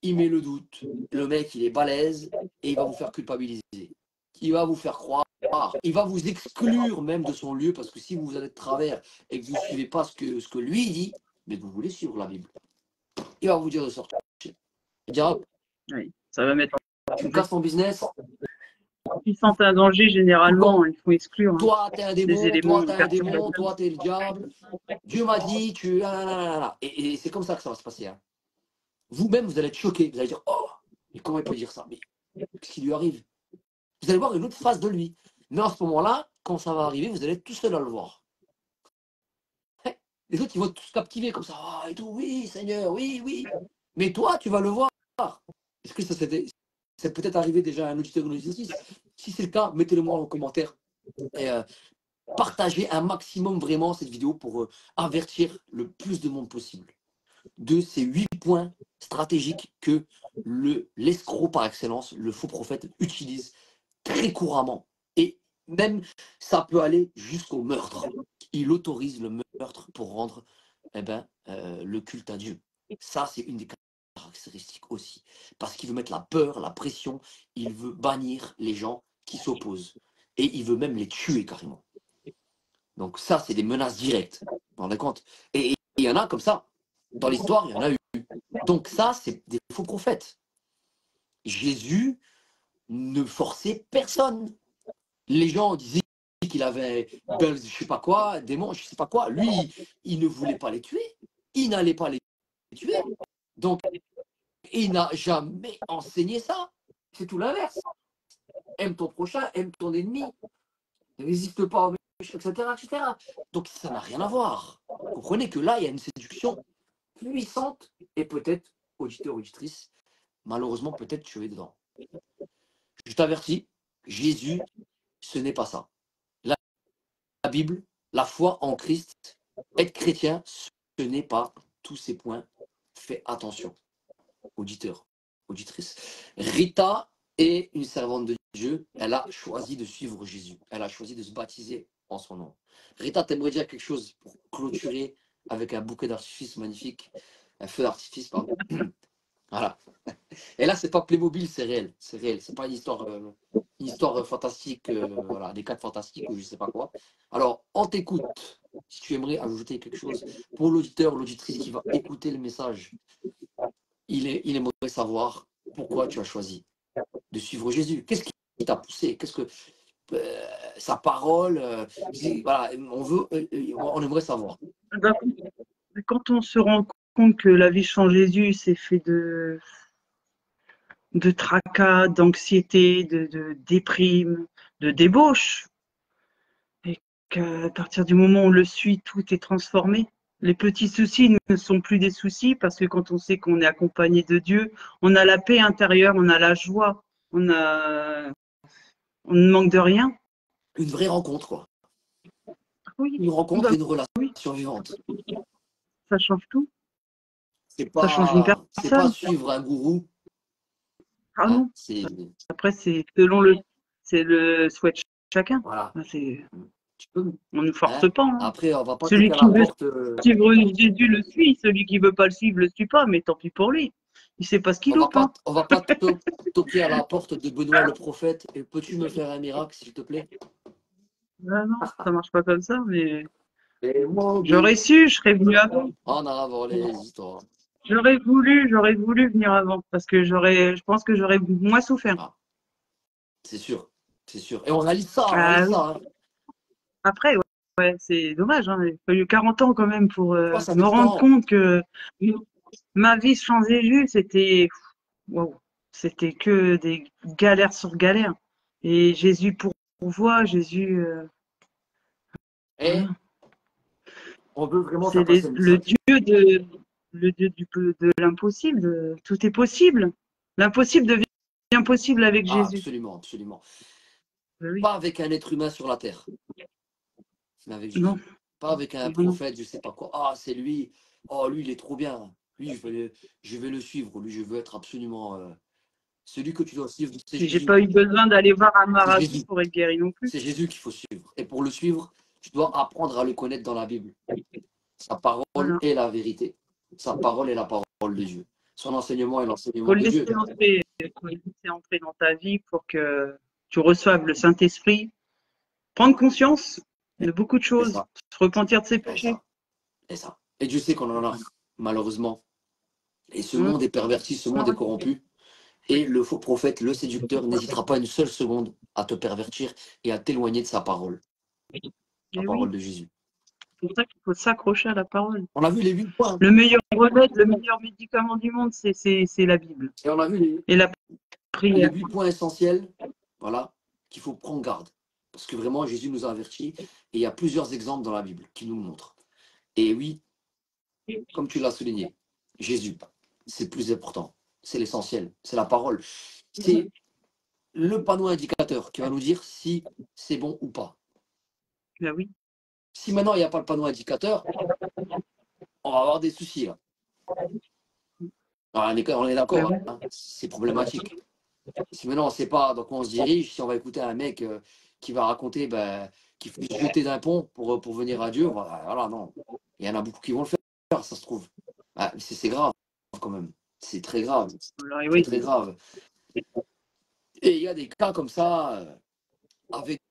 Il met le doute. Le mec, il est balèze et il va vous faire culpabiliser. Il va vous faire croire. Il va vous exclure même de son lieu parce que si vous allez de travers et que vous ne suivez pas ce que lui dit, mais que vous voulez suivre la Bible, il va vous dire de sortir. Il dira, oui, ça va mettre tu casses ton business, Ils sentent un danger, Pourquoi? généralement, il faut exclure Toi, t'es un des démon, éléments toi, t'es un démon, perturbateurs. toi, t'es le diable. Dieu m'a dit, tu... ah, là, là, là, là. Et c'est comme ça que ça va se passer. Hein. Vous-même, vous allez être choqué. Vous allez dire, oh, mais comment il peut dire ça? Mais qu'est-ce qui lui arrive? Vous allez voir une autre face de lui. Mais à ce moment-là, quand ça va arriver, vous allez être tout seul à le voir. Les autres, ils vont être tous captivés comme ça. Ah, et tout, oui, Seigneur, oui, oui. Mais toi, tu vas le voir. Est-ce que c'est peut-être arrivé déjà à un auditeur ou une auditrice? Si c'est le cas, mettez-le moi en commentaire. Et partagez un maximum vraiment cette vidéo pour avertir le plus de monde possible de ces 8 points stratégiques que l'escroc par excellence, le faux prophète, utilise très couramment. Et même, ça peut aller jusqu'au meurtre. Il autorise le meurtre pour rendre le culte à Dieu. Ça, c'est une des caractéristiques aussi. Parce qu'il veut mettre la peur, la pression, il veut bannir les gens qui s'opposent. Et il veut même les tuer carrément. Donc ça, c'est des menaces directes. Vous vous rendez compte? Et il y en a comme ça. Dans l'histoire, il y en a eu. Donc ça, c'est des faux prophètes. Jésus ne forçait personne. Les gens disaient qu'il avait je sais pas quoi, démon, je sais pas quoi. Lui, il ne voulait pas les tuer. Il n'allait pas les tuer. Donc, il n'a jamais enseigné ça. C'est tout l'inverse. Aime ton prochain, aime ton ennemi. Ne résiste pas aux méchants, etc., etc. Donc, ça n'a rien à voir. Comprenez que là, il y a une séduction puissante et peut-être, auditeur, auditrice, malheureusement, peut-être tu es dedans. Je t'avertis, Jésus, ce n'est pas ça. La Bible, la foi en Christ, être chrétien, ce n'est pas tous ces points. Fais attention, auditeur, auditrice. Rita est une servante de Dieu. Elle a choisi de suivre Jésus. Elle a choisi de se baptiser en son nom. Rita, t'aimerais dire quelque chose pour clôturer avec un bouquet d'artifice magnifique, un feu d'artifice, pardon. Voilà. Et là, c'est pas Playmobil, c'est réel. C'est réel. C'est pas une histoire fantastique, voilà, des 4 fantastiques ou je sais pas quoi. Alors, on t'écoute. Si tu aimerais ajouter quelque chose pour l'auditeur, l'auditrice qui va écouter le message, il aimerait savoir pourquoi tu as choisi de suivre Jésus. Qu'est-ce qui t'a poussé? Qu'est-ce que sa parole, voilà, on aimerait savoir. Quand on se rend compte que la vie sans Jésus, c'est fait de tracas, d'anxiété, de déprime, de débauche, et qu'à partir du moment où on le suit, tout est transformé. Les petits soucis ne sont plus des soucis parce que quand on sait qu'on est accompagné de Dieu, on a la paix intérieure, on a la joie, on ne manque de rien. Une vraie rencontre, quoi. Oui, Une rencontre bah et une oui, relation vivante. ça change tout. C'est Ça change une pas personne. suivre un gourou. Ah Hein, non. Après, c'est le souhait de chacun. voilà. Tu peux, On ne force hein. pas. Hein. Après, on va pas Celui toquer à qui la veut porte. suivre Jésus le suit, celui qui veut pas le suivre le suit pas, mais tant pis pour lui. Il sait pas ce qu'il loupe. Hein. On va pas toquer à la porte de Benoît le prophète. Et peux-tu me faire un miracle, s'il te plaît? Ah non, ça marche pas comme ça, mais Et moi, j'aurais su, je serais venu avant. en avant les histoires. J'aurais voulu venir avant, parce que je pense que j'aurais moins souffert. Ah, c'est sûr, c'est sûr. Et on analyse ça, Ah oui. Hein. Après, ouais, c'est dommage. Hein. Il a fallu 40 ans quand même pour Oh, ça met me du rendre temps. compte que ma vie sans Jésus, wow, c'était que des galères sur galères. Et Jésus pourvoit, Jésus, Et voilà. on veut vraiment C'est faire passer le le message. Dieu de l'impossible. Tout est possible. L'impossible devient possible avec Ah, Jésus. absolument, absolument. Oui. Pas avec un être humain sur la terre, mais avec Non. Jésus. Pas avec un Non. prophète, je sais pas quoi. Ah, c'est lui. Oh, lui, il est trop bien. Lui, je vais le suivre. Lui, je veux être absolument. Celui que tu dois suivre, c'est J'ai Jésus. pas eu besoin d'aller voir un C'est marabout Jésus. pour être guéri non plus. C'est Jésus qu'il faut suivre. Et pour le suivre, tu dois apprendre à le connaître dans la Bible. Sa parole Voilà. est la vérité. Sa parole est la parole de Dieu. Son enseignement est Faut l'enseignement le de Dieu. laisser entrer dans ta vie pour que tu reçoives le Saint-Esprit, prendre conscience de beaucoup de Et choses, ça, se repentir de ses et péchés. ça, et ça. Et Dieu sait qu'on en a, malheureusement. Et ce Mmh. monde est perverti, ce monde est corrompu. Et le faux prophète, le séducteur, n'hésitera pas une seule seconde à te pervertir et à t'éloigner de sa parole, la Et parole oui, de Jésus. c'est pour ça qu'il faut s'accrocher à la parole. On a vu les 8 points. Le meilleur remède, le meilleur médicament du monde, c'est la Bible. Et on a vu Et la les prière. 8 points essentiels, voilà, qu'il faut prendre garde. Parce que vraiment, Jésus nous a avertis. Et il y a plusieurs exemples dans la Bible qui nous le montrent. Et oui, comme tu l'as souligné, Jésus, c'est le plus important. C'est l'essentiel. C'est la parole. C'est le panneau indicateur qui va nous dire si c'est bon ou pas. Ben oui. Si maintenant il n'y a pas le panneau indicateur, on va avoir des soucis là. Alors, on est d'accord, Ben hein, c'est problématique. Si maintenant on ne sait pas dans quoi on se dirige, si on va écouter un mec qui va raconter qu'il faut se jeter d'un pont pour venir à Dieu, voilà, non. Il y en a beaucoup qui vont le faire, ça se trouve. Ah, c'est grave quand même. C'est très grave. Alors, C'est oui. très grave. Et il y a des cas comme ça avec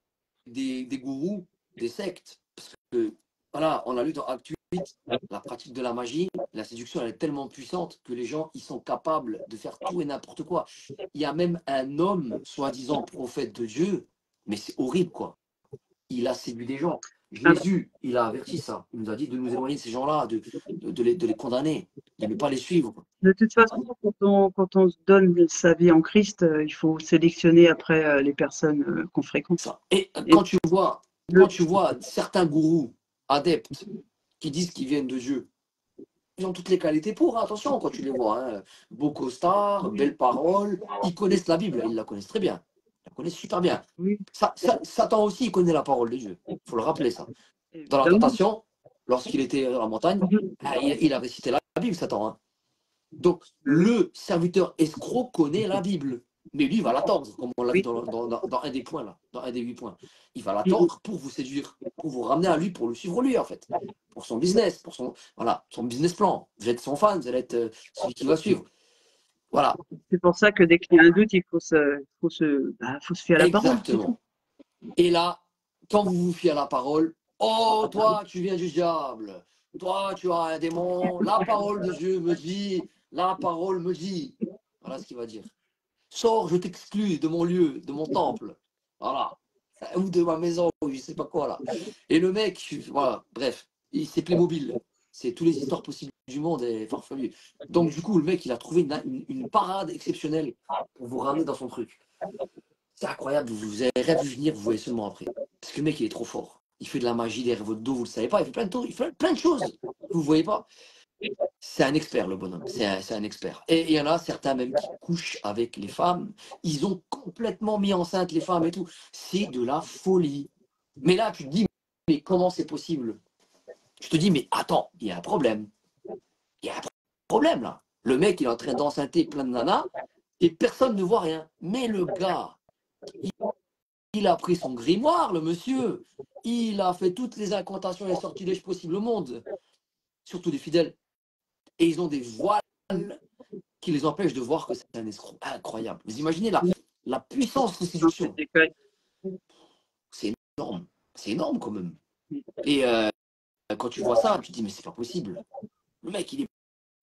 des gourous, des sectes. Parce que, voilà, on a lu dans Actu 8, la pratique de la magie, la séduction, elle est tellement puissante que les gens, ils sont capables de faire tout et n'importe quoi. Il y a même un homme, soi-disant prophète de Dieu, mais c'est horrible, quoi. Il a séduit des gens. Jésus, il a averti ça. Il nous a dit de nous éloigner de ces gens-là, de les condamner, de ne pas les suivre. De toute façon, quand on se donne sa vie en Christ, il faut sélectionner après les personnes qu'on fréquente. Ça. Et Et quand tu vois certains gourous adeptes qui disent qu'ils viennent de Dieu, ils ont toutes les qualités pour, hein, attention, quand tu les vois, hein, beaux costards, belles paroles, ils connaissent la Bible, ils la connaissent très bien, ils la connaissent super bien. oui, Satan aussi, il connaît la parole de Dieu, il faut le rappeler ça. Dans la évidemment. tentation, lorsqu'il était dans la montagne, il a récité la Bible, Satan. Hein. Donc, le serviteur escroc connaît la Bible. Mais lui, il va la tordre, comme on l'a vu Oui. dans un des points, là, dans un des 8 points. Il va la tordre pour vous séduire, pour vous ramener à lui, pour le suivre lui, en fait. Pour son business, pour son business plan. Vous êtes son fan, vous allez être celui qui va suivre. Voilà. C'est pour ça que dès qu'il y a un doute, il faut se fier à la parole. Exactement. Et là, quand vous vous fiez à la parole, oh, toi, tu viens du diable. Toi, tu as un démon. La parole de Dieu me dit. La parole me dit. Voilà ce qu'il va dire. Sors, je t'exclus de mon lieu, de mon temple. Voilà. Ou de ma maison, ou je sais pas quoi, là. Et le mec, voilà, bref, c'est Playmobil. C'est toutes les histoires possibles du monde et farfelu. Donc, du coup, le mec, il a trouvé une parade exceptionnelle pour vous ramener dans son truc. C'est incroyable, vous avez rien vu venir, vous voyez seulement après. Parce que le mec, il est trop fort. Il fait de la magie derrière votre dos, vous ne le savez pas. Il fait plein de choses. Vous ne voyez pas. C'est un expert, le bonhomme. C'est un expert. Et il y en a certains même qui couchent avec les femmes. Ils ont complètement mis enceinte les femmes et tout. C'est de la folie. Mais là, tu te dis, mais comment c'est possible? Je te dis, mais attends, il y a un problème. Il y a un problème là. Le mec, il est en train d'enceinter plein de nanas et personne ne voit rien. Mais le gars, il a pris son grimoire, le monsieur. Il a fait toutes les incantations et les sortilèges possibles au monde. Surtout des fidèles. Et ils ont des voiles qui les empêchent de voir que c'est un escroc. Incroyable. Vous imaginez la puissance de séduction. C'est énorme. C'est énorme quand même. Et quand tu vois ça, tu te dis, mais c'est pas possible. Le mec, il est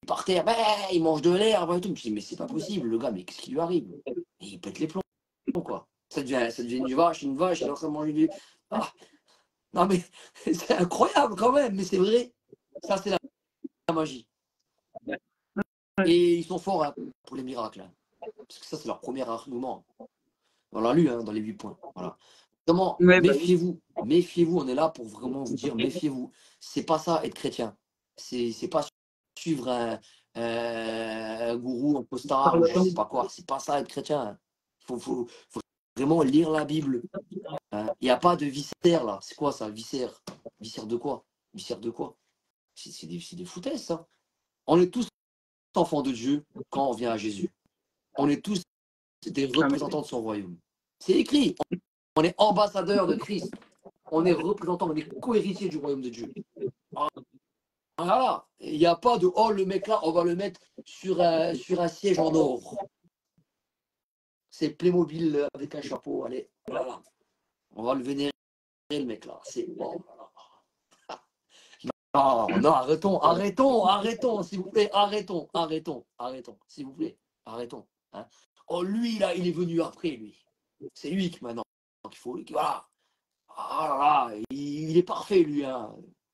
par terre, il mange de l'herbe et tout. Je me dis, mais c'est pas possible, le gars, mais qu'est-ce qui lui arrive? Et il pète les plombs, quoi. Ça devient une vache, il est en train de manger du. Ah, non, mais c'est incroyable quand même, mais c'est vrai. Ça, c'est la magie. Et ils sont forts hein, pour les miracles. Hein. Parce que ça, c'est leur premier argument. On l'a lu hein, dans les 8 points. Voilà. Comment méfiez-vous. Méfiez-vous, on est là pour vraiment vous dire méfiez-vous. C'est pas ça être chrétien. C'est pas suivre un gourou, un costard ou je sais pas quoi. C'est pas ça être chrétien. Faut vraiment lire la Bible. Hein. Il n'y a pas de viscère là. C'est quoi ça, viscère? Viscère de quoi? Viscère de quoi? C'est des foutaises, ça. On est tous enfants de Dieu quand on vient à Jésus. On est tous des représentants de son royaume. C'est écrit. On est ambassadeur de Christ. On est représentant, on est co-héritier du royaume de Dieu. Voilà. Il n'y a pas de oh, le mec là, on va le mettre sur un siège en or. C'est Playmobil avec un chapeau. Allez, voilà. On va le vénérer, le mec là. C'est. Oh, non, arrêtons, s'il vous plaît, arrêtons, s'il vous plaît, arrêtons. Hein. Oh, lui, là, il est venu après, lui. C'est lui qui maintenant, qu'il faut. Voilà. Ah là là, il est parfait, lui. Hein.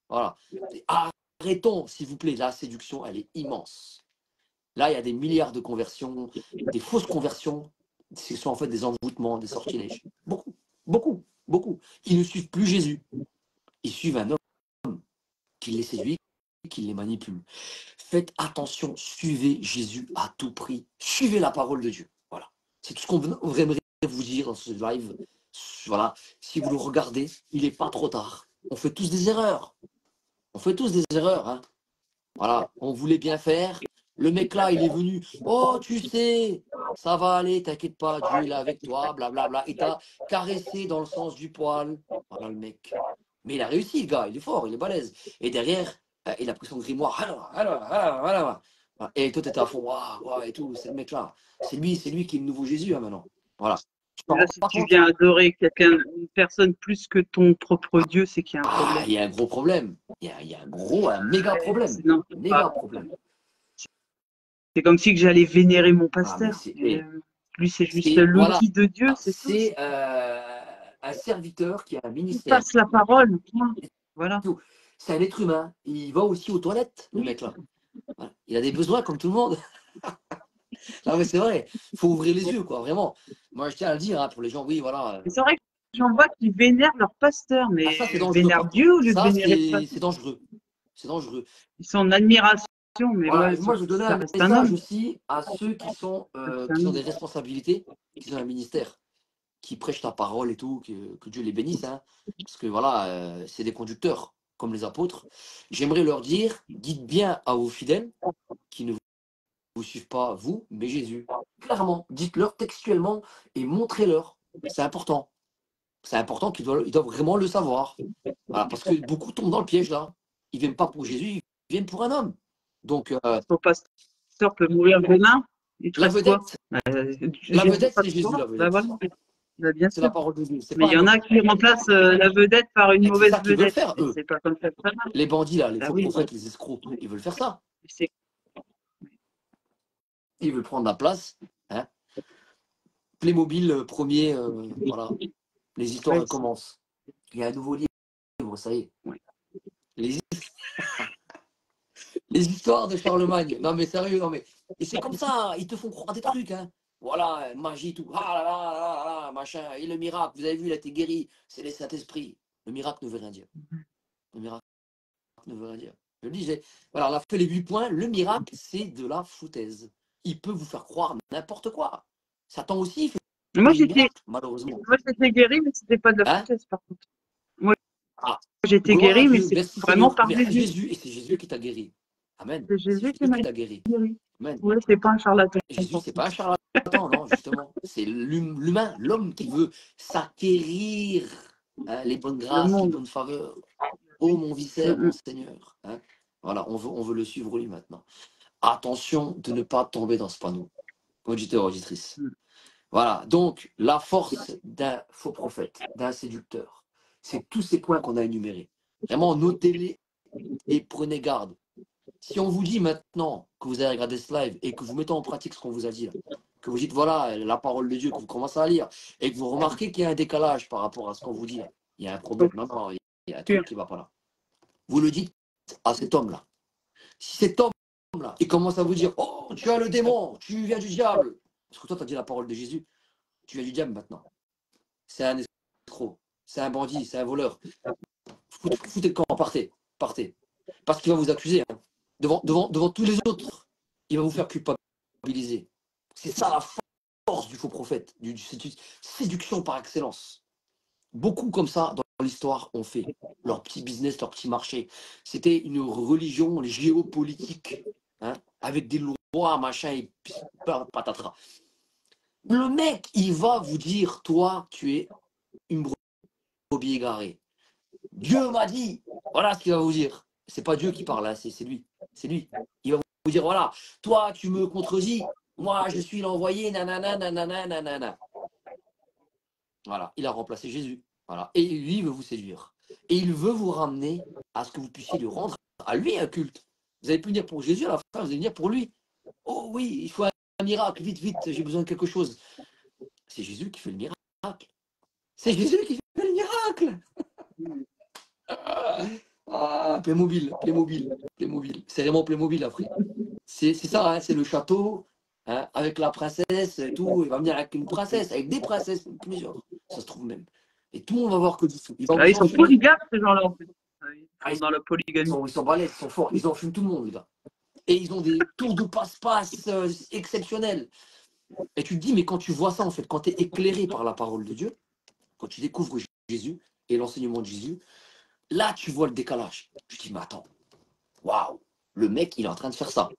Voilà. Arrêtons, s'il vous plaît. La séduction, elle est immense. Là, il y a des milliards de conversions, des fausses conversions. Ce sont en fait des envoûtements, des sortilèges. Beaucoup, beaucoup, beaucoup. Ils ne suivent plus Jésus. Ils suivent un homme qui les séduit, qui les manipule. Faites attention, suivez Jésus à tout prix. Suivez la parole de Dieu. Voilà. C'est tout ce qu'on aimerait vous dire dans ce live. Voilà. Si vous le regardez, il n'est pas trop tard. On fait tous des erreurs. On fait tous des erreurs. Hein. Voilà. On voulait bien faire. Le mec là, il est venu. Oh, tu sais, ça va aller, t'inquiète pas, Dieu il est avec toi, blablabla. Il t'a caressé dans le sens du poil. Voilà le mec. Mais il a réussi, le gars, il est fort, il est balèze. Et derrière, il a pris son grimoire. Et toi, t'étais à fond, waouh, waouh, et tout, c'est le mec là. C'est lui qui est le nouveau Jésus hein, maintenant. Voilà. Tu t'en Là, rends si pas tu compte? viens adorer quelqu'un, une personne plus que ton propre Dieu, c'est qu'il y a un Ah, problème. il y a un gros problème. Il y a un méga problème. Non, Méga problème. c'est comme si que j'allais vénérer mon Ah, mais pasteur. c'est. Lui, c'est juste Voilà, l'outil de Dieu, c'est tout. c'est un serviteur qui a un Il ministère. passe la parole. Voilà. C'est un être humain. Il va aussi aux toilettes, le mec là. Voilà. Il a des besoins comme tout le monde. Non, mais c'est vrai. Il faut ouvrir les yeux, quoi, vraiment. Moi, je tiens à le dire hein, pour les gens, oui, voilà. C'est vrai que j'en vois qui vénèrent leur pasteur, mais Ah, ça, c'est dangereux, vénèrent par contre. Dieu au lieu de Ça, vénérer le c'est pasteur. dangereux. C'est dangereux. Ils sont en admiration, mais Voilà. ouais, Et moi, je veux donner ça un reste un message homme. aussi à ceux qui ont des responsabilités, qui ont un ministère, qui prêchent ta parole et tout, que Dieu les bénisse. Hein, parce que voilà, c'est des conducteurs, comme les apôtres. J'aimerais leur dire, dites bien à vos fidèles qui ne vous suivent pas, vous, mais Jésus. Clairement, dites-leur textuellement et montrez-leur. C'est important. C'est important ils doivent vraiment le savoir. Voilà, parce que beaucoup tombent dans le piège là. Ils ne viennent pas pour Jésus, ils viennent pour un homme. Donc, Ton pasteur peut mourir demain. Il te la reste quoi? vedette, la Jésus, vedette, pas c'est de Jésus, toi. la Ben vedette. voilà. Ben, bien C'est la sûr. parole de Dieu. C'est Mais pas il y un en homme. a qui remplacent la vedette par une Et c'est mauvaise ça qu'ils veulent vedette. faire, Et eux. c'est pas comme ça que ça marche. Les bandits là, les Ben faux oui. prophètes, les escrocs, ils veulent faire ça. C'est Ils veulent prendre la place. Hein. Playmobil, premier, voilà. Les histoires ouais, commencent. Il y a un nouveau livre, ça y est. ouais. Les, les histoires de Charlemagne. Non, mais sérieux, non, mais. Et c'est comme ça, ils te font croire des trucs, hein. Voilà, magie, tout. Ah là là là là, là, machin. Et le miracle, vous avez vu, il a été guéri. C'est les Saint-Esprit. Le miracle ne veut rien dire. Le miracle ne veut rien dire. Je le disais. Voilà, on a fait les 8 points. Le miracle, c'est de la foutaise. Il peut vous faire croire n'importe quoi. Satan aussi, il fait Moi, des miracles, malheureusement. j'étais guérie, mais c'était pas de la Hein? foutaise, par contre. Moi, Ah, j'étais gloire à guérie, mais Dieu. c'est Merci vraiment Seigneur. par Merci Jésus. Jésus. Et c'est Jésus qui t'a guéri. Amen. C'est C'est Jésus qui Jésus m'a qui t'a guéri. guérie. Amen. Ouais, c'est pas un charlatan. Jésus, c'est pas un charlatan, non, justement. C'est l'humain, l'homme qui veut s'acquérir hein, les bonnes Le grâces, les monde. bonnes faveurs. Oh mon viscère, mon Mm. Seigneur. Hein. Voilà, on veut le suivre lui maintenant. Attention de ne pas tomber dans ce panneau. Auditeur, auditrice. Mm. Voilà, donc la force d'un faux prophète, d'un séducteur, c'est tous ces points qu'on a énumérés. Vraiment, notez-les et prenez garde. Si on vous dit maintenant que vous avez regardé ce live et que vous mettez en pratique ce qu'on vous a dit, là, que vous dites voilà la parole de Dieu, que vous commencez à lire et que vous remarquez qu'il y a un décalage par rapport à ce qu'on vous dit, là, il y a un problème. Non, non, il y a un truc qui ne va pas là. Vous le dites à cet homme-là. Si cet homme-là, il commence à vous dire oh, tu as le démon, tu viens du diable, parce que toi, tu as dit la parole de Jésus, tu viens du diable maintenant. C'est un escroc, c'est un bandit, c'est un voleur. Foutez le camp, partez, partez. Parce qu'il va vous accuser. Hein. Devant tous les autres, il va vous faire culpabiliser. C'est ça la force du faux prophète, du séduction par excellence. Beaucoup comme ça dans l'histoire ont fait leur petit business, leur petit marché. C'était une religion géopolitique, hein, avec des lois, machin, et patatras. Le mec, il va vous dire, toi, tu es une brebis égarée. Dieu m'a dit, voilà ce qu'il va vous dire. C'est pas Dieu qui parle, hein, c'est lui. C'est lui. Il va vous dire, voilà, toi, tu me contredis, moi, je suis l'envoyé, nanana, nanana, nanana. Voilà, il a remplacé Jésus. Voilà. Et lui, il veut vous séduire. Et il veut vous ramener à ce que vous puissiez lui rendre à lui un culte. Vous allez plus venir pour Jésus à la fin, vous allez venir pour lui. Oh oui, il faut un miracle, vite, vite, j'ai besoin de quelque chose. C'est Jésus qui fait le miracle. C'est Jésus qui fait le miracle. Playmobil, Playmobil, Playmobil. C'est vraiment Playmobil après. C'est ça, hein, c'est le château, hein, avec la princesse et tout. Il va venir avec une princesse, avec des princesses, plusieurs. Ça se trouve même. Et tout le monde va voir que du fou. Il va Ah, vous ils sont enfumer. polygames, ces gens-là, en fait. Ils Ils sont dans la polygamie. ils sont balèzes, ils sont forts. Ils enfument tout le monde, les gars. Et ils ont des tours de passe-passe exceptionnels. Et tu te dis, mais quand tu vois ça, en fait, quand tu es éclairé par la parole de Dieu, quand tu découvres Jésus et l'enseignement de Jésus, là, tu vois le décalage. Je dis, mais attends, waouh, le mec, il est en train de faire ça.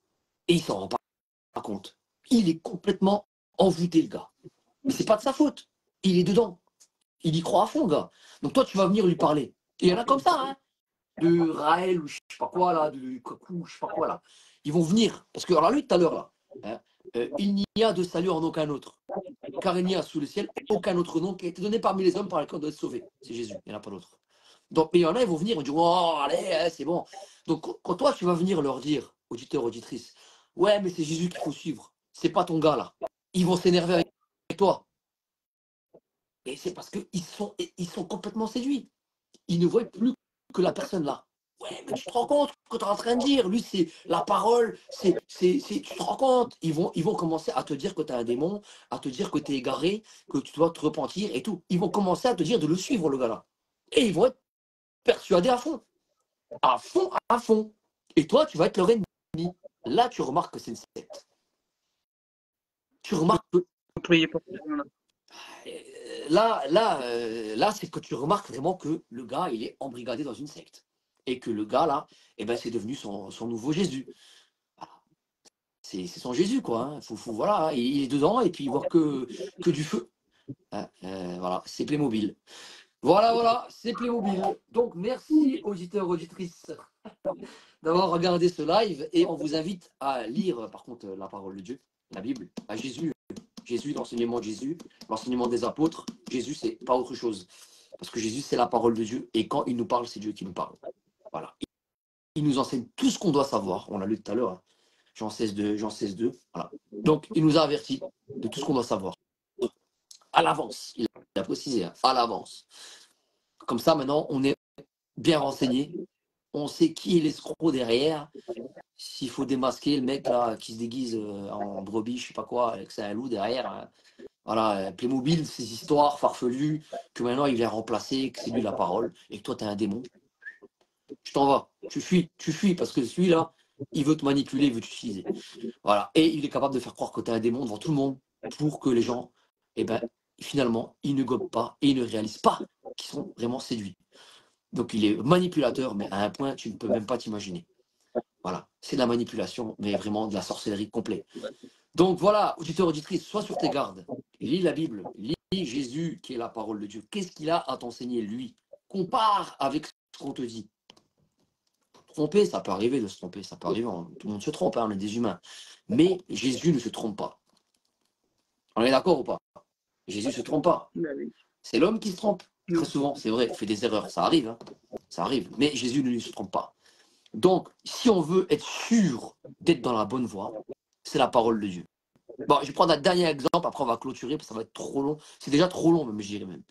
Et il s'en rend pas compte. Il est complètement envoûté, le gars. Mais c'est pas de sa faute. Il est dedans. Il y croit à fond, gars. Donc toi, tu vas venir lui parler. Et il y en a comme ça, hein, de Raël ou je sais pas quoi, là, de Kakou, je sais pas quoi, là. Ils vont venir. Parce que, alors lui, tout à l'heure, là, hein, il n'y a de salut en aucun autre. Car il n'y a sous le ciel aucun autre nom qui a été donné parmi les hommes par lequel on doit être sauvé. C'est Jésus, il n'y en a pas d'autre. Donc, mais il y en a, ils vont venir, ils vont dire, oh, allez, c'est bon. Donc, quand toi, tu vas venir leur dire, auditeur, auditrice, ouais, mais c'est Jésus qu'il faut suivre. C'est pas ton gars, là. Ils vont s'énerver avec toi. Et c'est parce ils sont complètement séduits. Ils ne voient plus que la personne là. Ouais, mais tu te rends compte ce que tu es en train de dire. Lui, c'est la parole, tu te rends compte. Ils vont commencer à te dire que tu as un démon, à te dire que tu es égaré, que tu dois te repentir et tout. Ils vont commencer à te dire de le suivre, le gars-là. Et ils vont être persuadés à fond. À fond, à fond. Et toi, tu vas être leur ennemi. Là, tu remarques que c'est une secte. Tu remarques que Priez pour ces gens-là. là, c'est que tu remarques vraiment que le gars, il est embrigadé dans une secte. Et que le gars, là, eh ben, c'est devenu son nouveau Jésus. Voilà. C'est son Jésus, quoi. Hein. Voilà, il est dedans et puis il voit que du feu. Hein, voilà, c'est Playmobil. Voilà, c'est Playmobil. Donc, merci, auditeurs, auditrices, d'avoir regardé ce live. Et on vous invite à lire, par contre, la parole de Dieu, la Bible, à Jésus. Jésus, l'enseignement de Jésus, l'enseignement des apôtres. Jésus, c'est pas autre chose. Parce que Jésus, c'est la parole de Dieu. Et quand il nous parle, c'est Dieu qui nous parle. Voilà. Il nous enseigne tout ce qu'on doit savoir. On l'a lu tout à l'heure. Hein. Jean 16, 2. Voilà. Donc, il nous a avertis de tout ce qu'on doit savoir. À l'avance. Il a précisé, hein, à l'avance. Comme ça, maintenant, on est bien renseigné. On sait qui est l'escroc derrière. S'il faut démasquer le mec là qui se déguise en brebis, je sais pas quoi, avec c'est un loup derrière. Hein. Voilà, Playmobil, ces histoires farfelues, que maintenant il vient remplacer, que c'est lui la parole, et que toi t'es un démon. Tu t'en vas, tu fuis, parce que celui-là, il veut te manipuler, il veut t'utiliser. Voilà, et il est capable de faire croire que t'es un démon devant tout le monde, pour que les gens, eh ben, finalement, ils ne gobent pas, et ils ne réalisent pas qu'ils sont vraiment séduits. Donc il est manipulateur, mais à un point, tu ne peux même pas t'imaginer. Voilà, c'est de la manipulation, mais vraiment de la sorcellerie complète. Donc voilà, auditeur, auditrice, sois sur tes gardes. Lis la Bible, lis Jésus qui est la parole de Dieu. Qu'est-ce qu'il a à t'enseigner, lui? Compare avec ce qu'on te dit. Tromper, ça peut arriver de se tromper, ça peut arriver, tout le monde se trompe, hein, on est des humains. Mais Jésus ne se trompe pas. On est d'accord ou pas? Jésus ne se trompe pas. C'est l'homme qui se trompe, très souvent, c'est vrai, il fait des erreurs, ça arrive, hein, ça arrive. Mais Jésus ne se trompe pas. Donc, si on veut être sûr d'être dans la bonne voie, c'est la parole de Dieu. Bon, je vais prendre un dernier exemple, après on va clôturer, parce que ça va être trop long. C'est déjà trop long, même, je dirais même.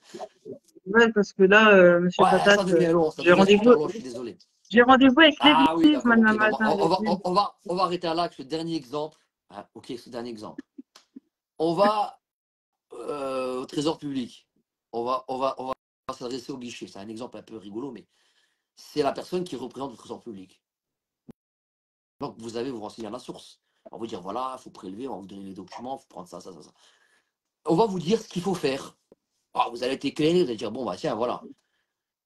Ouais, parce que là, Monsieur Ouais, Patate, ça devient long, ça j'ai devient super rendez-vous. long, je suis désolé. J'ai rendez-vous avec Ah oui, l'église, d'accord, madame ok. Donc, matin. on va arrêter là avec ce dernier exemple. Ah, ok, ce dernier exemple. On va au trésor public. On va s'adresser au guichet. C'est un exemple un peu rigolo, mais c'est la personne qui représente le trésor public. Donc, vous avez vous renseigner à la source. On va vous dire, voilà, il faut prélever, on va vous donner les documents, il faut prendre ça. On va vous dire ce qu'il faut faire. Ah, vous allez être éclairé, vous allez dire, bon, bah tiens, voilà.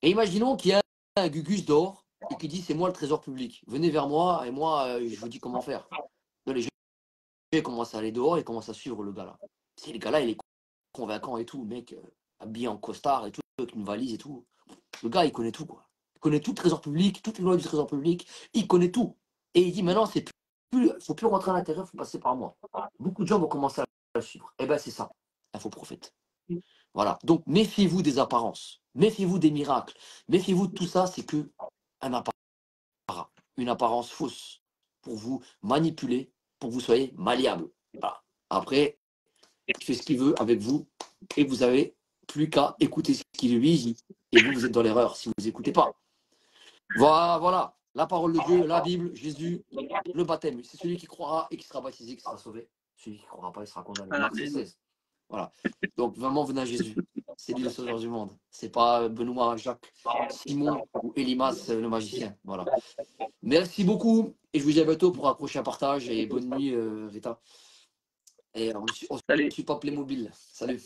Et imaginons qu'il y a un Gugus d'or et qui dit, c'est moi le trésor public. Venez vers moi et moi, je vous dis comment faire. Donc, les gens commencent à aller dehors et commencent à suivre le gars là. C'est le gars là, il est convaincant et tout, le mec habillé en costard et tout, avec une valise et tout. Le gars, il connaît tout, quoi. Il connaît tout le trésor public, toutes les lois du trésor public, il connaît tout. Et il dit, maintenant, faut plus rentrer à l'intérieur, il faut passer par moi. Beaucoup de gens vont commencer à le suivre. Eh bien, c'est ça, un faux prophète. Voilà. Donc, méfiez-vous des apparences. Méfiez-vous des miracles. Méfiez-vous de tout ça, c'est que un une apparence fausse pour vous manipuler, pour que vous soyez malléable. Voilà. Après, il fait ce qu'il veut avec vous et vous avez plus qu'à écouter ce qu'il lui dit. Et vous, vous êtes dans l'erreur si vous n'écoutez pas. Voilà. La parole de Dieu, la Bible, Jésus, le baptême. C'est celui qui croira et qui sera baptisé qui sera sauvé. Celui qui ne croira pas, il sera condamné. Marc 16. Voilà. Donc, vraiment, venez à Jésus. C'est lui le sauveur du monde. C'est pas Benoît, Jacques, Simon ou Elimas, le magicien. Voilà. Merci beaucoup. Et je vous dis à bientôt pour un prochain partage. Et bonne nuit, Rita. Et on ne suit pas Playmobil. Salut.